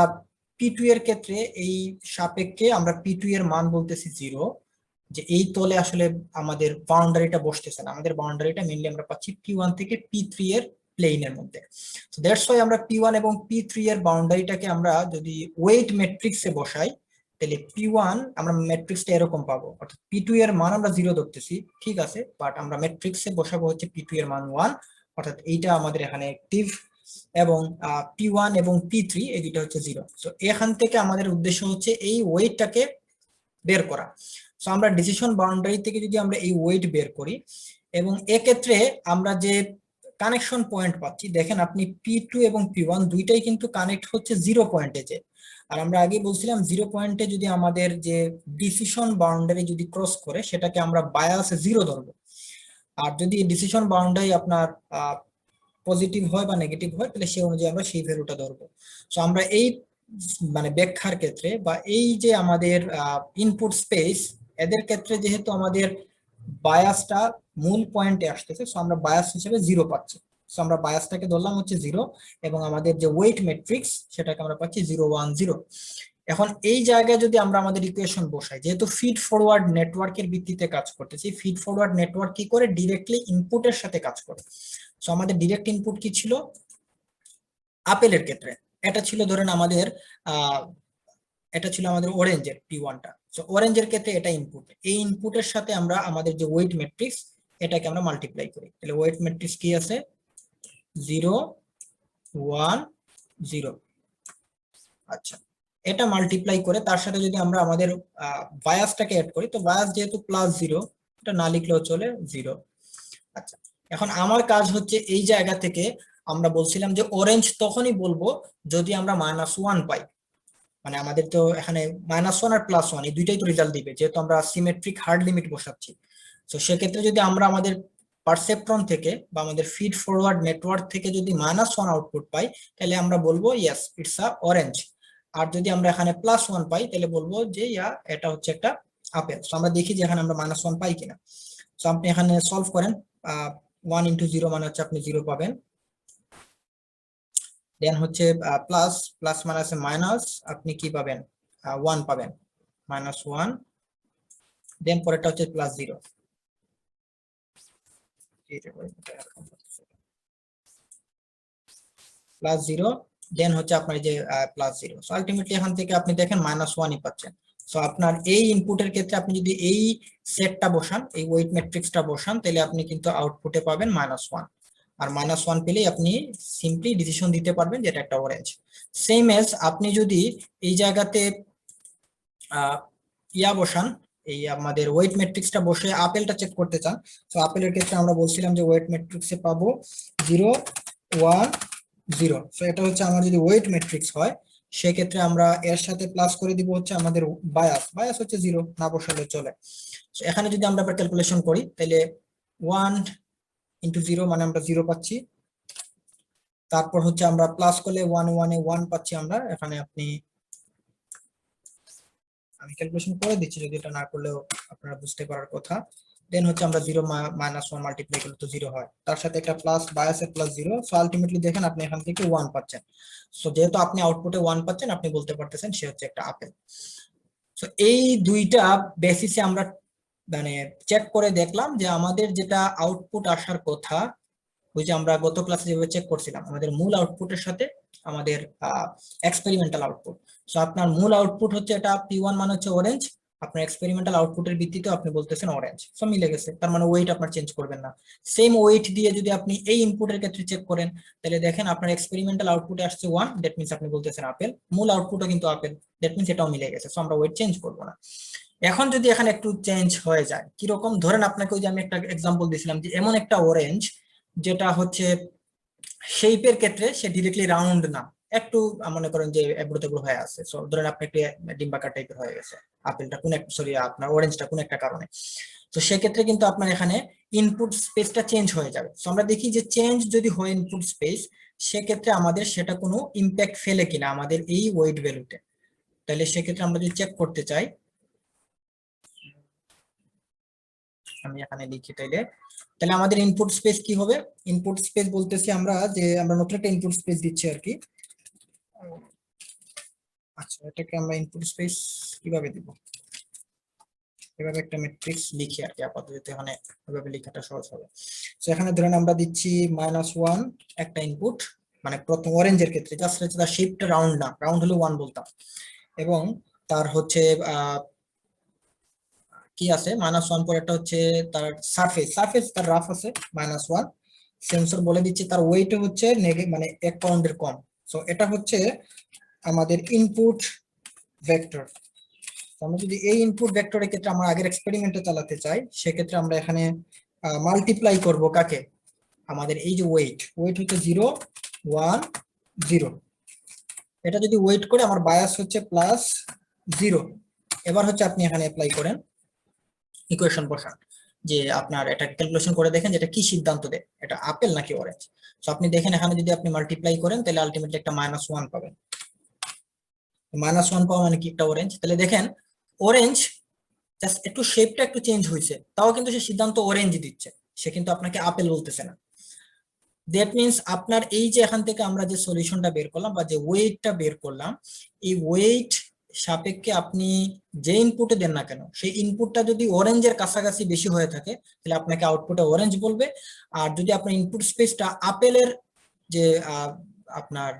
P2 এর ক্ষেত্রে এই সাপেক্ষে আমরা P2 এর মান বলতেছি 0, যে এই তলে আসলে আমাদের বাউন্ডারিটা বসতেছে না। আমাদের বাউন্ডারিটা মেইনলি আমরা পাচ্ছি P1 থেকে P3 এর প্লেনের মধ্যে। সো দ্যাটস ওয়াই আমরা P1 এবং P3 এর বাউন্ডারিটাকে আমরা যদি ওয়েট ম্যাট্রিক্সে বসাই, তাহলে P1 আমরা ম্যাট্রিক্সটা এরকম পাবো, অর্থাৎ P2 এর মান আমরা 0 ধরতেছি, ঠিক আছে, বাট আমরা ম্যাট্রিক্সে বসাবো হচ্ছে P2 এর মান 1, অর্থাৎ এইটা আমাদের এখানে অ্যাক্টিভ। এবং P1 এবং P3 এই দুইটা হচ্ছে 0। তো এখান থেকে আমাদের উদ্দেশ্য হচ্ছে এই ওয়েটটাকে বের করা। সো আমরা ডিসিশন বাউন্ডারি থেকে যদি আমরা এই ওয়েট বের করি, এবং এক্ষেত্রে আমরা যে কানেকশন পয়েন্ট পাচ্ছি, দেখেন আপনি P2 এবং P1 দুইটাই কিন্তু কানেক্ট হচ্ছে 0 পয়েন্টে। যে আর আমরা আগে বলছিলাম 0 পয়েন্টে যদি আমাদের যে ডিসিশন বাউন্ডারি যদি ক্রস করে, সেটাকে আমরা বায়াস 0 ধরবো। আর যদি ডিসিশন বাউন্ডারি আপনার পজিটিভ হয় বা নেগেটিভ হয়, তাহলে সেই অনুযায়ী আমরা সেই ভ্যালুটা ধরবো। সো আমরা এই মানে ব্যাখ্যার ক্ষেত্রে বা এই যে আমাদের ইনপুট স্পেস, এদের ক্ষেত্রে যেহেতু আমাদের বায়াসটা মূল পয়েন্টে আসতেছে, সো আমরা বায়াস হিসেবে 0 পাচ্ছি। সো আমরা বায়াসটাকে ধরলাম হচ্ছে 0, এবং আমাদের যে ওয়েট ম্যাট্রিক্স, সেটাকে আমরা পাচ্ছি 0 1 0। এখন এই জায়গায় যদি আমরা আমাদের ইকুয়েশন বসাই, যেহেতু ফিড ফরওয়ার্ড নেটওয়ার্কের ভিত্তিতে কাজ করতেছি, ফিড ফরওয়ার্ড নেটওয়ার্ক কি করে? ডিরেক্টলি ইনপুটের সাথে কাজ করে। সো আমাদের ডিরেক্ট ইনপুট কি ছিল আপেলের ক্ষেত্রে? এটা ছিল ধরেন আমাদের এটা ছিল আমাদের অরেঞ্জের P1টা। সো অরেঞ্জের ক্ষেত্রে এটা ইনপুট, এই ইনপুটের সাথে আমরা আমাদের যে ওয়েট ম্যাট্রিক্স, এটাকে আমরা মাল্টিপ্লাই করি। তাহলে ওয়েট ম্যাট্রিক্স কি আছে? 0 1 0। আচ্ছা, এটা মাল্টিপ্লাই করে তার সাথে যদি আমরা আমাদের বায়াসটাকে অ্যাড করি, তো বায়াস যেহেতু +0, এটা না লিখলেও চলে 0। আচ্ছা, এখন আমার কাজ হচ্ছে এই জায়গা থেকে আমরা বলছিলাম যে অরেঞ্জ তখনই বলবো যদি আমরা -1 পাই। মানে আমাদের তো এখানে -1 আর +1 এই দুইটাই তো রেজাল্ট দিবে, যেহেতু আমরা সিমেট্রিক হার্ড লিমিট বসাচ্ছি। তো সেক্ষেত্রে যদি আমরা আমাদের পারসেপ্ট্রন থেকে বা আমাদের ফিড ফরওয়ার্ড নেটওয়ার্ক থেকে যদি -1 আউটপুট পাই, তাহলে আমরা বলবো ইয়েস, ইটস আ অরেঞ্জ। আর যদি আমরা এখানে +1 পাই, তাহলে বলবো যে এটা হচ্ছে একটা আপেল। তো আমরা দেখি যে এখানে আমরা -1 পাই কিনা। তো আপনি এখানে সলভ করেন, 1 × 0 মানে হচ্ছে আপনি 0 পাবেন। দেন হচ্ছে প্লাস, প্লাস মানে আছে মাইনাস, আপনি কি পাবেন? 1 পাবেন, -1। দেন পরেরটা হচ্ছে +0, +0। দেন হচ্ছে আপনার যে +0। সো আলটিমেটলি এখান থেকে আপনি দেখেন -1ই পাচ্ছেন। সো আপনার এই ইনপুটের ক্ষেত্রে আপনি যদি এই সেটটা বসান, এই ওয়েট ম্যাট্রিক্সটা বসান, তাহলে আপনি কিন্তু আউটপুটে পাবেন -1। আর -1 পেলেই আপনি সিম্পলি ডিসিশন দিতে পারবেন যে এটা একটা অরেঞ্জ। সেম এজ আপনি যদি এই জায়গাতে বসান, এই আমাদের ওয়েট ম্যাট্রিক্সটা বসে আপেলটা চেক করতে চান, তো আপেলের ক্ষেত্রে আমরা বলছিলাম যে ওয়েট ম্যাট্রিক্সে পাবো 0 1 0। সো এটা হচ্ছে আমার যদি ওয়েট ম্যাট্রিক্স হয়, সেক্ষেত্রে আমরা এর সাথে প্লাস করে দিব হচ্ছে আমাদের বায়াস। বায়াস হচ্ছে 0, না বসালে চলে। সো এখানে যদি আমরা ক্যালকুলেশন করি, তাহলে 1 × 0 মানে আমরা 0 পাচ্ছি। তারপর হচ্ছে আমরা প্লাস করলে 1 1 এ 1 পাচ্ছি আমরা এখানে। আমি ক্যালকুলেশন করে দিচ্ছি, যদি এটা না করলেও আপনারা বুঝতে পারার কথা। দেন হচ্ছে আমরা 0 -1 মাল্টিপ্লাই করলে তো 0 হয়, তার সাথে একটা প্লাস বায়াসের প্লাস 0, সো আলটিমেটলি দেখেন আপনি এখান থেকে 1 পাচ্ছেন। সো যেহেতু আপনি আউটপুটে 1 পাচ্ছেন, আপনি বলতে পারতেছেন সে হচ্ছে একটা আপেল। সো এই দুইটা বেসিসে আমরা মানে চেক করে দেখলাম যে আমাদের যেটা আউটপুট আসার কথা, ওই যে আমরা গত ক্লাসে যেভাবে চেক করছিলাম আমাদের মূল আউটপুটের সাথে আমাদের এক্সপেরিমেন্টাল আউটপুট। সো আপনার মূল আউটপুট হচ্ছে এটা P1 মানে হচ্ছে অরেঞ্জ, আপনার এক্সপেরিমেন্টাল আউটপুটের ভিত্তিতে আপনি বলতেছেন অরেঞ্জ, সো মিলে গেছে, তার মানে ওয়েট আপনার চেঞ্জ করবেন না। সেম ওয়েট দিয়ে যদি আপনি এই ইনপুটের ক্ষেত্রে চেক করেন, তাহলে দেখেন আপনার এক্সপেরিমেন্টাল আউটপুটে আসছে 1, দ্যাট মিন্স আপনি বলতেছেন আপেল, মূল আউটপুটও কিন্তু আপেল, দ্যাট মিন্স এটাও মিলে গেছে, সো আমরা ওয়েট চেঞ্জ করবো না। এখন যদি এখানে একটু চেঞ্জ হয়ে যায়, কিরকম ধরেন আপনাকে ওই যে আমি একটা এক্সাম্পল দিয়েছিলাম যে এমন একটা অরেঞ্জ যেটা হচ্ছে শেপের ক্ষেত্রে সে ডিরেক্টলি রাউন্ড না, একটু মনে করেন যে এবড়ো তেবড়ো হয়ে আছে, সো ধরেন আপনি একটু ডিম্বাকার টাইপের হয়ে গেছে আপেলটা, কোন একটা সরি আপনার অরেঞ্জটা কোন একটা কারণে, তো সেক্ষেত্রে কিন্তু আপনার এখানে ইনপুট স্পেসটা চেঞ্জ হয়ে যাবে। তো আমরা দেখি যে চেঞ্জ যদি হয় ইনপুট স্পেস, সেক্ষেত্রে আমাদের সেটা কোনো ইম্প্যাক্ট ফেলে কিনা আমাদের এই ওয়েট ভ্যালুতে। তাহলে সেক্ষেত্রে আমরা যদি চেক করতে চাই, আমি এখানে লিখি তাহলে আমাদের ইনপুট স্পেস কি হবে? ইনপুট স্পেস বলতেছি আমরা যে আমরা নতুন একটা ইনপুট স্পেস দিচ্ছি আর কি। আচ্ছা, এটাকে আমরা ইনপুট স্পেস কিভাবে দিব? এভাবে একটা ম্যাট্রিক্স লিখি আর কি, আপাতত এখানে এভাবে লেখাটা সহজ হবে। তো এখানে ধরেন আমরা দিচ্ছি -1 একটা ইনপুট, মানে প্রথম অরেঞ্জের ক্ষেত্রে জাস্ট হচ্ছে তার শেপটা রাউন্ড না, রাউন্ড হলে 1 বলতাম, এবং তার হচ্ছে কি আছে -1 পর একটা হচ্ছে তার সারফেস তার রাফ আছে -1, সেন্সর বলে দিচ্ছে তার ওয়েট হচ্ছে মানে 1 পাউন্ডের কম। সো এটা হচ্ছে আমাদের ইনপুট ভেক্টর। আমরা যদি এই ইনপুট ভেক্টরের ক্ষেত্রে আমরা আগের এক্সপেরিমেন্টে চালাতে চাই, সেক্ষেত্রে আমরা এখানে মাল্টিপ্লাই করব কাকে, আমাদের এই যে ওয়েট হচ্ছে 0 1 0, এটা যদি ওয়েট করে আমার বায়াস হচ্ছে +0। এবার হচ্ছে আপনি এখানে অ্যাপ্লাই করেন, ইকুয়েশন বসান যে আপনার এটা ক্যালকুলেশন করে দেখেন যেটা কি সিদ্ধান্ত দেয়, এটা আপেল নাকি অরেঞ্জ। তো আপনি দেখেন এখানে যদি আপনি মাল্টিপ্লাই করেন তাহলে আলটিমেটলি একটা -1 পাবেন। -1 পাওয়া মানে কি একটা অরেঞ্জ। তাহলে দেখেন অরেঞ্জ জাস্ট একটু শেপটা একটু চেঞ্জ হয়েছে, তাও কিন্তু সে সিদ্ধান্ত অরেঞ্জ দিচ্ছে, সে কিন্তু আপনাকে আপেল বলতেছে না। দ্যাট মিনস আপনার এই যে এখান থেকে আমরা যে সলিউশনটা বের করলাম বা যে ওয়েটটা বের করলাম, এই ওয়েট সাপেক্ষে আপনি যে ইনপুটে দেন না কেন, সেই ইনপুটটা যদি অরেঞ্জের কাছাকাছি বেশি হয়ে থাকে তাহলে আপনাকে আউটপুটে অরেঞ্জ বলবে, আর যদি আপনার ইনপুট স্পেসটা আপেলের যে আপনার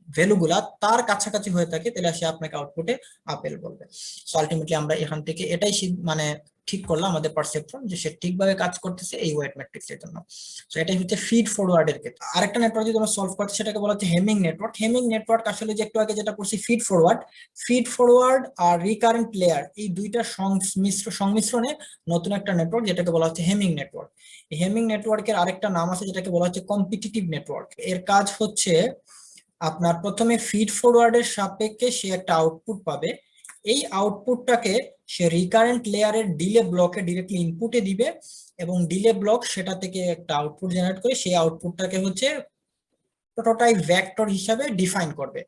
ভ্যালুগুলা তার কাছাকাছি হয়ে থাকে তাহলে সে আপনাকে আউটপুটে আপেল বলবে। সো আলটিমেটলি আমরা এখান থেকে এটাই মানে ঠিক করলাম আমাদের পারসেপশন যে সে ঠিকভাবে কাজ করতেছে এই ওয়েট ম্যাট্রিক্সের জন্য। সো এটাই হচ্ছে ফিড ফরওয়ার্ডের ক্ষেত্রে। আরেকটা নেটওয়ার্ক যদি আমরা সলভ করতে সেটাকে বলা হচ্ছে হেমিং নেটওয়ার্ক। হেমিং নেটওয়ার্ক আসলে যে একটু আগে যেটা করছি ফিড ফরওয়ার্ড আর রিকারেন্ট লেয়ার, এই দুইটা সংমিশ্রণে নতুন একটা নেটওয়ার্ক যেটাকে বলা হচ্ছে হেমিং নেটওয়ার্ক। এই হেমিং নেটওয়ার্কের আরেকটা নাম আছে যেটাকে বলা হচ্ছে কম্পিটিটিভ নেটওয়ার্ক। এর কাজ হচ্ছে আপনার প্রথমে ফিড ফরওয়ার্ডের সাপেক্ষে সে একটা আউটপুট পাবে, এই আউটপুটটাকে সে রিকারেন্ট লেয়ারের ডিলে ব্লকে ডিরেক্টলি ইনপুটে দিবে, এবং ডিলে ব্লক সেটা থেকে একটা আউটপুট জেনারেট করে সেই আউটপুটটাকে হচ্ছে প্রোটোটাইপ ভেক্টর হিসাবে ডিফাইন করবে।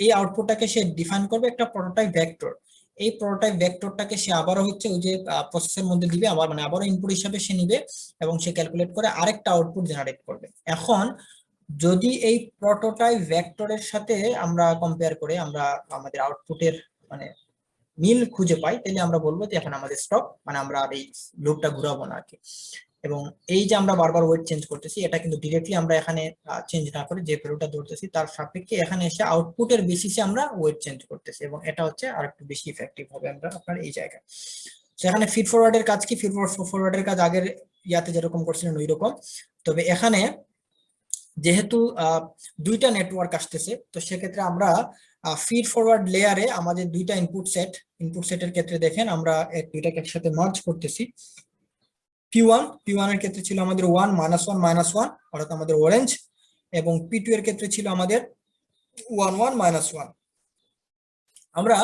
এই আউটপুটটাকে সে ডিফাইন করবে একটা প্রোটোটাইপ ভেক্টর। এই প্রোটোটাইপ ভেক্টরটাকে সে আবারও হচ্ছে ওই যে প্রসেসের মধ্যে দিবে, আবার মানে আবারও ইনপুট হিসাবে সে নিবে এবং সে ক্যালকুলেট করে আরেকটা আউটপুট জেনারেট করবে। এখন যদি এই প্রোটোটাইপ ভেক্টরের সাথে আমরা কম্পেয়ার করে আমরা আমাদের আউটপুটের মানে মিল খুঁজে পাই, তাহলে আমরা বলবো যে এখন আমাদের স্টপ, মানে আমরা আর এই লুপটা ঘুরাবো না আর কি। এবং এই যে আমরা বারবার ওয়েট চেঞ্জ করতেছি, এটা কিন্তু ডিরেক্টলি আমরা এখানে চেঞ্জ না করে যে ভ্যালুটা ধরতেছি তার সাপেক্ষে এখানে এসে আউটপুটের বেসিসে আমরা ওয়েট চেঞ্জ করতেছি, এবং এটা হচ্ছে আর একটু বেশি ইফেক্টিভ হবে আমরা আপনার এই জায়গায়। সেখানে ফিড ফরওয়ার্ডের কাজ কি, ফিড ফরওয়ার্ডের কাজ আগের ইয়াতে যেরকম করছিলেন ওই রকম, তবে এখানে যেহেতু দুইটা নেটওয়ার্ক আসতেছে, তো সেক্ষেত্রে আমরা ফিড ফরওয়ার্ড লেয়ারে আমাদের দুইটা ইনপুট সেটের ক্ষেত্রে দেখেন আমরা দুইটাকে একসাথে মার্জ করতেছি। P1 এর ক্ষেত্রে ছিল আমাদের 1 -1 অর্থাৎ আমাদের অরেঞ্জ, এবং P2 এর ক্ষেত্রে ছিল আমাদের 1 1 -1। আমরা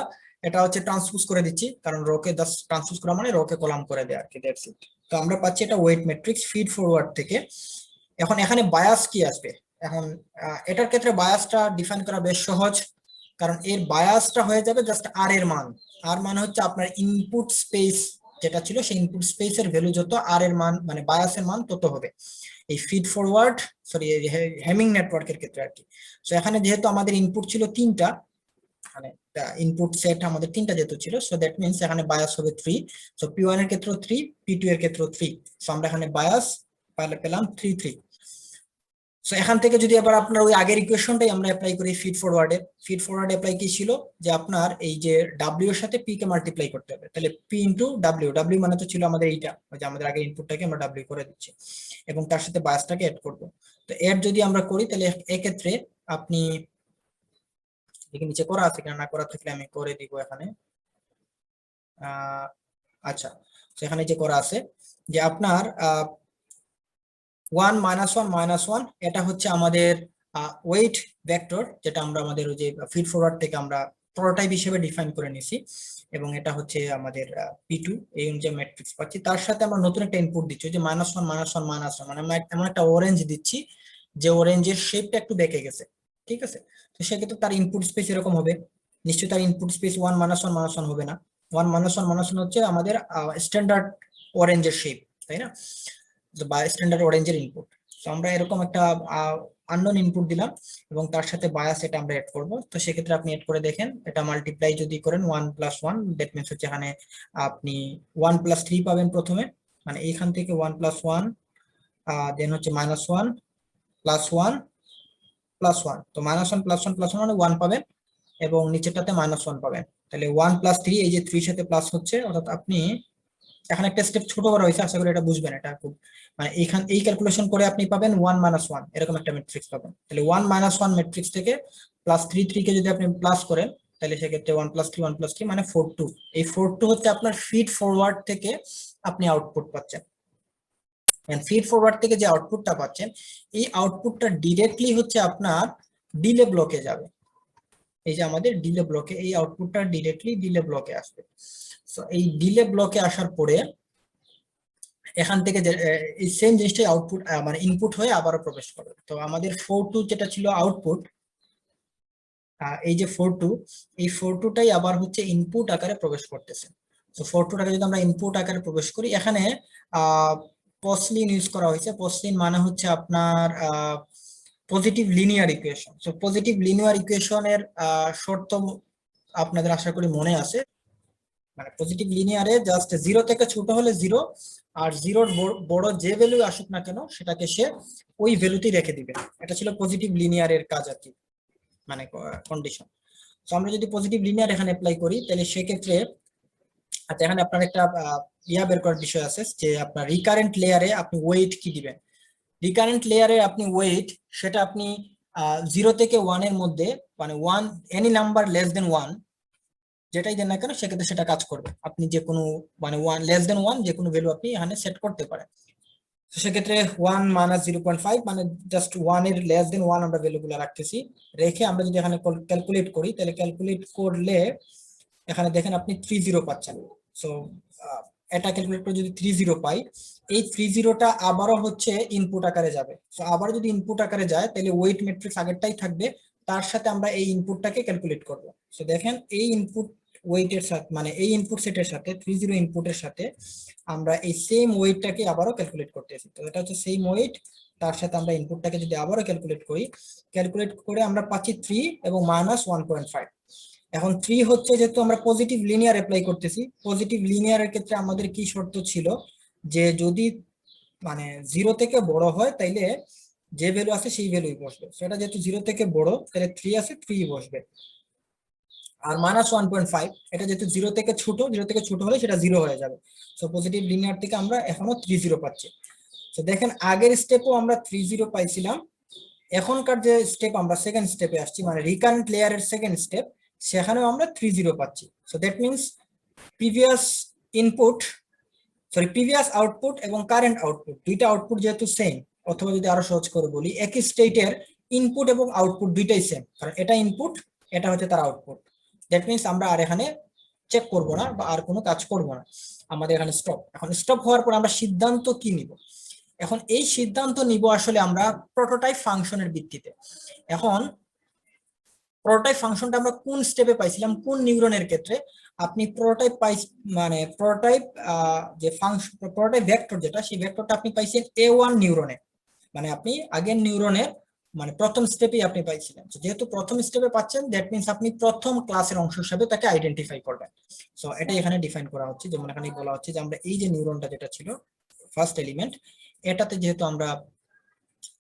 এটা হচ্ছে ট্রান্সপোজ করে দিচ্ছি, কারণ রোকে ট্রান্সপোজ করা মানে রোকে কলাম করে দেয় আর কি, দ্যাটস ইট। তো আমরা পাচ্ছি এটা ওয়েট ম্যাট্রিক্স ফিড ফরওয়ার্ড থেকে। এখন এখানে বায়াস কি আসবে? এখন এটার ক্ষেত্রে বায়াসটা ডিফাইন করা বেশ সহজ, কারণ এর বায়াসটা হয়ে যাবে জাস্ট আর এর মান। আর মানে হচ্ছে আপনার ইনপুট স্পেস যেটা ছিল সেই ইনপুট স্পেসের ভ্যালু যত আর এর মান মানে বায়াসের মান তত হবে এই ফিড ফরওয়ার্ড সরি হেমিং নেটওয়ার্কের ক্ষেত্রে আর কি। তো এখানে যেহেতু আমাদের ইনপুট ছিল তিনটা, মানে ইনপুট সেট আমাদের তিনটা যেহেতু ছিল, সো দ্যাট মিনস এখানে বায়াস হবে 3। সো P1 এর ক্ষেত্রে 3, P2 এর ক্ষেত্রে 3। সো আমরা এখানে বায়াস পেলাম 3 3। সো এখান থেকে যদি আবার আপনার ওই আগের ইকুয়েশনটাই আমরা অ্যাপ্লাই করি ফিড ফরওয়ার্ডে অ্যাপ্লাই কি ছিল যে আপনার এই যে ডাব্লিউ এর সাথে পি কে মাল্টিপ্লাই করতে হবে, তাহলে পি ইনটু ডাব্লিউ, ডাব্লিউ মানে তো ছিল আমাদের এইটা, ওই যে আমাদের আগের ইনপুটটাকে আমরা ডাব্লিউ করে দিচ্ছি এবং তার সাথে বায়াসটাকে অ্যাড করব। তো এর যদি আমরা করি তাহলে এক্ষেত্রে আপনি দেখি নিচে করা আছে কিনা, না করা থাকলে আমি করে দিব এখানে। আচ্ছা, সেখানে যে করা আছে যে আপনার 1 -1 -1 এটা হচ্ছে আমাদের ওয়েট ভেক্টর, যেটা আমরা আমাদের ওই যে ফিড ফরওয়ার্ড থেকে আমরা প্রোটোটাইপ হিসেবে ডিফাইন করে নিছি, এবং এটা হচ্ছে আমাদের P2 এই অনুযায়ী ম্যাট্রিক্স পাচ্ছি। তার সাথে আমরা নতুন একটা ইনপুট দিচ্ছি যে -1 -1 -1, মানে আমরা এমন একটা অরেঞ্জ দিচ্ছি যে অরেঞ্জের শেপটা একটু বেঁকে গেছে, ঠিক আছে। তো সেক্ষেত্রে তার ইনপুট স্পেস এরকম হবে, নিশ্চয়ই তার ইনপুট স্পেস 1 -1 -1 হবে না। 1 -1 -1 হচ্ছে আমাদের স্ট্যান্ডার্ড অরেঞ্জের শেপ, তাই না, বা স্ট্যান্ডার্ড অরেঞ্জের ইনপুট। তো আমরা এরকম একটা আননোন ইনপুট দিলাম এবং তার সাথে বায়াস এটা আমরা এড করব। তো সেক্ষেত্রে আপনি এড করে দেখেন, এটা মাল্টিপ্লাই যদি করেন 1 + 1, দ্যাট মিনস হচ্ছে এখানে আপনি 1 + 3 পাবেন প্রথমে, মানে এইখান থেকে 1 + 1, দেন হচ্ছে -1 + 1 + 1, তো -1 + 1 + 1 মানে 1 পাবেন এবং নিচেরটাতে -1 পাবেন। তাহলে 1 + 3, এই যে 3 সাথে প্লাস হচ্ছে, অর্থাৎ আপনি এখানে একটা স্টেপ ছোট করা হয়েছে, আশা করি এটা বুঝবেন। এটা খুব মানে এই ক্যালকুলেশন করে আপনি পাবেন 1 - 1 এরকম একটা ম্যাট্রিক্স পাবেন। তাহলে 1 - 1 ম্যাট্রিক্স থেকে +3 কে যদি আপনি প্লাস করেন, তাহলে সেক্ষেত্রে 1 + 3 1 + 3 মানে 4 2। এই 4 2 হচ্ছে আপনার ফিড ফরওয়ার্ড থেকে আপনি আউটপুট পাচ্ছেন। ফিড ফরওয়ার্ড থেকে যে আউটপুটটা পাচ্ছেন, এই আউটপুটটা ডিরেক্টলি হচ্ছে আপনার ডিলে ব্লকে যাবে। এই যে আমাদের ডিলে ব্লকে এই আউটপুটটা ডিরেক্টলি ডিলে ব্লকে আসবে। তো এই ডিলে ব্লকে আসার পরে এখান থেকে এই সেম জিনিসটাই আউটপুট মানে ইনপুট হয়ে আবারও প্রবেশ করবে। তো আমাদের 4 2 যেটা ছিল আউটপুট, এই যে 4 2, এই 4 2টাই আবার হচ্ছে ইনপুট আকারে প্রবেশ করতেছে। তো 4 2টাকে যদি আমরা ইনপুট আকারে প্রবেশ করি, এখানে পসলিন ইউজ করা হয়েছে। পসলিন মানে হচ্ছে আপনার পজিটিভ লিনিয়ার ইকুয়েশন। তো পজিটিভ লিনিয়ার ইকুয়েশনের শর্ত আপনাদের আশা করি মনে আছে, মানে পজিটিভ লিনিয়ারে জাস্ট 0 থেকে ছোট হলে 0, আর 0-র বড় যে ভ্যালু আসুক না কেন সেটাকে সে ওই ভ্যালুতেই রেখে দিবে। এটা ছিল পজিটিভ লিনিয়ারের কাজ আর কি, মানে কন্ডিশন। তো আমরা যদি পজিটিভ লিনিয়ার এখানে অ্যাপ্লাই করি তাহলে সেক্ষেত্রে, আচ্ছা এখানে আপনার একটা বের করার বিষয় আছে যে আপনার রিকারেন্ট লেয়ারে আপনি ওয়েট কি দিবেন। রিকারেন্ট লেয়ারে আপনি ওয়েট, সেটা আপনি 0 থেকে 1 এর মধ্যে, মানে 1 এনি নাম্বার <1 যেটাই দেন না কেন সেক্ষেত্রে সেটা কাজ করবে। আপনি যে কোনো মানে 1 <1 যে কোনো ভ্যালু আপনি এখানে সেট করতে পারেন। তো সেক্ষেত্রে 1 - 0.5 মানে জাস্ট 1 এর <1 আমরা ভ্যালু গুলো রাখতেছি, রেখে আমরা যদি এখানে ক্যালকুলেট করি, তাহলে ক্যালকুলেট করলে এখানে দেখেন আপনি 30 পাচ্ছেন। সো এটা ক্যালকুলেট করে যদি 30 পাই, এই 30টা আবারও হচ্ছে ইনপুট আকারে যাবে। সো আবার যদি ইনপুট আকারে যায় তাহলে ওয়েট ম্যাট্রিক্স আগেরটাই থাকবে, তার সাথে আমরা এই ইনপুটটাকে ক্যালকুলেট করব। সো দেখেন এই ইনপুট ওয়েটের সাথে, মানে এই ইনপুট সেটের সাথে 30 ইনপুটের সাথে আমরা এই সেম ওয়েটটাকে আবারও ক্যালকুলেট করতেছি। তো এটা হচ্ছে সেম ওয়েট, তার সাথে আমরা ইনপুটটাকে যদি আবারও ক্যালকুলেট করি, ক্যালকুলেট করে আমরা পাচ্ছি 3 এবং -1.5। এখন 3 হচ্ছে, যেহেতু আমরা পজিটিভ লিনিয়ার অ্যাপ্লাই করতেছি, পজিটিভ লিনিয়ারের ক্ষেত্রে আমাদের কি শর্ত ছিল যে যদি মানে 0 থেকে বড় হয় তাইলে যে ভ্যালু আছে সেই ভ্যালুই বসবে। সেটা যেহেতু 0 থেকে বড় তাহলে 3 আছে 3 বসবে। আর -1.5 এটা যেহেতু 0 থেকে ছোট, 0 থেকে ছোট হলে সেটা 0 হয়ে যাবে। সো পজিটিভ লিনিয়ার থেকে আমরা এখনো 30 পাচ্ছি। তো দেখেন আগের স্টেপও আমরা 30 পাইছিলাম, এখনকার যে স্টেপ আমরা সেকেন্ড স্টেপে আসছি, মানে রিকারেন্ট লেয়ারের সেকেন্ড স্টেপ, সেখানেও আমরা 30 পাচ্ছি। So that means previous input previous output এবং কারেন্ট আউটপুট, দুইটা আউটপুট যেহেতু সেম, অথবা যদি আরো সহজ করে বলি, একই স্টেটের ইনপুট এবং আউটপুট দুইটাই সেম, কারণ এটা ইনপুট, এটা হচ্ছে তার আউটপুট। দ্যাট মিনস আমরা আর এখানে চেক করব না বা আর কোনো কাজ করব না, আমাদের এখানে স্টপ। এখন স্টপ হওয়ার পর আমরা সিদ্ধান্ত কি নিব? এখন এই সিদ্ধান্ত নিব আসলে আমরা প্রোটোটাইপ ফাংশনের ভিত্তিতে। এখন প্রোটোটাইপ ফাংশনটা আমরা কোন স্টেপে পাইছিলাম, কোন নিউরনের ক্ষেত্রে? আপনি প্রোটোটাইপ মানে প্রোটোটাইপ যে ফাংশন, প্রোটোটাইপ ভেক্টর যেটা, সেই ভেক্টরটা আপনি পাইছেন A1 নিউরনে, মানে আপনি আগের নিউরনের মানে প্রথম স্টেপেই আপনি পাইছিলেন। যেহেতু প্রথম স্টেপে পাচ্ছেন, দ্যাট মিন্স আপনি প্রথম ক্লাসের অংশ হিসেবে তাকে আইডেন্টিফাই করবেন। সো এটা এখানে ডিফাইন করা হচ্ছে, যেমন এখানে বলা হচ্ছে যে আমরা এই যে নিউরনটা যেটা ছিল ফার্স্ট এলিমেন্ট, এটাতে যেহেতু আমরা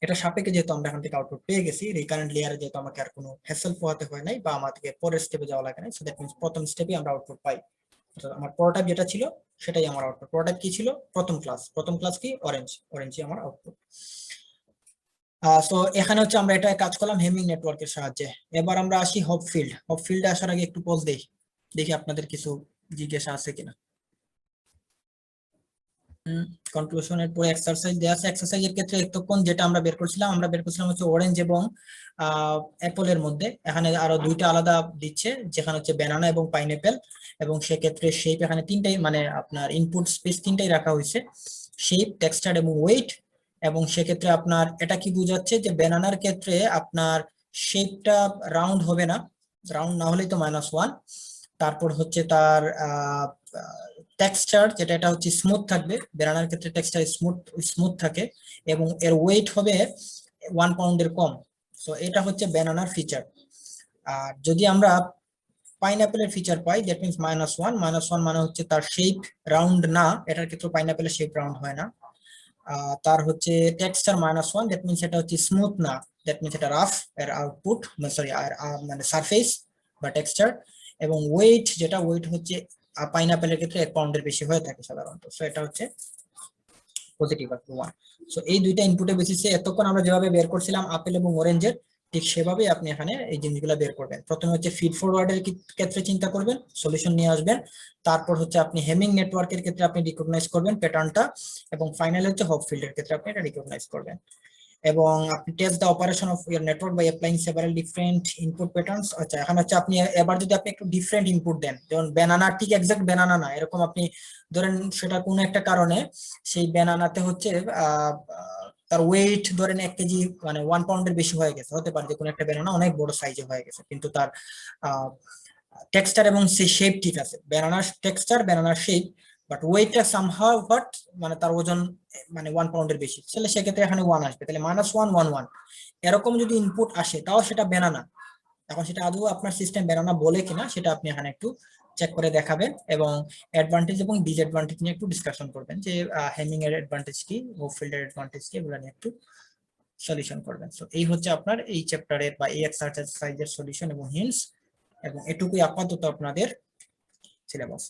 এটা সাপেক্ষে যেহেতু আমরা এখান থেকে আউটপুট পেয়ে গেছি, রিকারেন্ট লেয়ারে যেহেতু আমাকে আর কোনো হ্যাসেল পোহাতে হয় নাই বা আমাদেরকে পরের স্টেপে যাওয়া লাগে নাই, সো দ্যাট মিন্স প্রথম স্টেপে আমরা আউটপুট পাই। আমার প্রোটোটাইপ যেটা ছিল সেটাই আমার আউটপুট। প্রোটোটাইপ কি ছিল? প্রথম ক্লাস কি? অরেঞ্জই আমার আউটপুট। সো এখানে হচ্ছে আমরা এটা কাজ করলাম হেমিং নেটওয়ার্কের সাহায্যে। এবার আমরা আসি হপফিল্ডে আসার আগে একটু পজ দেই, দেখি আপনাদের কিছু জিজ্ঞাসা আছে কিনা। কনক্লুশনের পরে এক্সারসাইজ দেওয়া আছে। এক্সারসাইজের ক্ষেত্রে এতক্ষণ যেটা আমরা বের করছিলাম হচ্ছে অরেঞ্জ এবং অ্যাপলের মধ্যে। এখানে আরো দুইটা আলাদা দিচ্ছে, যেখানে হচ্ছে ব্যানানা এবং পাইনঅ্যাপেল, এবং সেক্ষেত্রে শেপ এখানে তিনটাই, মানে আপনার ইনপুট স্পেস তিনটাই রাখা হয়েছে, শেপ, টেক্সচার এবং ওয়েট। এবং সেক্ষেত্রে আপনার এটা কি বোঝাচ্ছে যে ব্যানানার ক্ষেত্রে আপনার শেপটা রাউন্ড হবে না, রাউন্ড না হলেই তো -1। তারপর হচ্ছে তার টেক্সচার যেটা, এটা হচ্ছে স্মুথ থাকবে, ব্যানানার ক্ষেত্রে টেক্সচার স্মুথ থাকে, এবং এর ওয়েট হবে 1 পাউন্ডের কম। সো এটা হচ্ছে ব্যানানার ফিচার। আর যদি আমরা পাইনঅ্যাপেলের ফিচার পাই, দ্যাট মিন্স -1 মানে হচ্ছে তার শেপ রাউন্ড না, এটার ক্ষেত্রে পাইনঅ্যাপেলের শেপ রাউন্ড হয় না। তার হচ্ছে টেক্সচার -1, দ্যাট মিন্স এটা হচ্ছে স্মুথ না, দ্যাট মিন্স এটা রাফ, এর আউটপুট সরি মানে সারফেস বা টেক্সচার। এবং ওয়েট যেটা, ওয়েট হচ্ছে পাইনঅ্যাপেলের ক্ষেত্রে 1 পাউন্ডের বেশি হয়ে থাকে সাধারণত। সো এটা হচ্ছে পজিটিভ আর 1। সো এই দুইটা ইনপুটের বেসিসে এতক্ষণ আমরা যেভাবে বের করছিলাম আপেল এবং অরেঞ্জের, ঠিক সেভাবেই আপনি এখানে এই জিনিসগুলো বের করবেন। প্রথমে হচ্ছে ফিড ফরওয়ার্ডের ক্ষেত্রে চিন্তা করবেন, সলিউশন নিয়ে আসবেন। তারপর হচ্ছে আপনি হেমিং নেটওয়ার্কের ক্ষেত্রে আপনি রিকগনাইজ করবেন প্যাটার্নটা, এবং ফাইনালি হচ্ছে হপফিল্ডের ক্ষেত্রে আপনি এটা রিকগনাইজ করবেন। এবং আপনি test the operation of your network by applying several different input patterns. আচ্ছা, এখন হচ্ছে আপনি এবার যদি আপনি একটু ডিফারেন্ট ইনপুট দেন, যেমন ব্যানানা ঠিক এক্সাক্ট ব্যানানা না, এরকম আপনি ধরেন সেটা কোনো একটা কারণে সেই ব্যানানাতে হচ্ছে তার ওয়েট ধরেন 1 কেজি, মানে 1 পাউন্ডের বেশি হয়ে গেছে, হতে পারে যে কোনো একটা ব্যানানা অনেক বড় সাইজে হয়ে গেছে, কিন্তু তার টেক্সচার এবং সেই শেপ ঠিক আছে, ব্যানানার টেক্সচার, ব্যানানার শেপ, বাট ওয়েটটা সামহাউ বাট মানে তার ওজন মানে 1 পাউন্ডের বেশি, তাহলে সেক্ষেত্রে এখানে 1 আসবে। তাহলে -1 এরকম যদি ইনপুট আসে, তাও সেটা ব্যানানা। এখন সেটা আদৌ আপনার সিস্টেম ব্যানানা বলে কিনা সেটা আপনি এখানে একটু চেক করে দেখাবেন, এবং অ্যাডভান্টেজ এবং ডিসঅ্যাডভান্টেজ নিয়ে একটু ডিসকাশন করবেন, যে হেমিং এর অ্যাডভান্টেজ কি, হপফিল্ডের অ্যাডভান্টেজ কি, এগুলো নিয়ে একটু সলিউশন করবেন। সো এই হচ্ছে আপনার এই চ্যাপ্টারের বা এই এক্সারসাইজের সলিউশন এবং হিন্টস, এবং এটুকুই আপাতত আপনাদের সিলেবাস।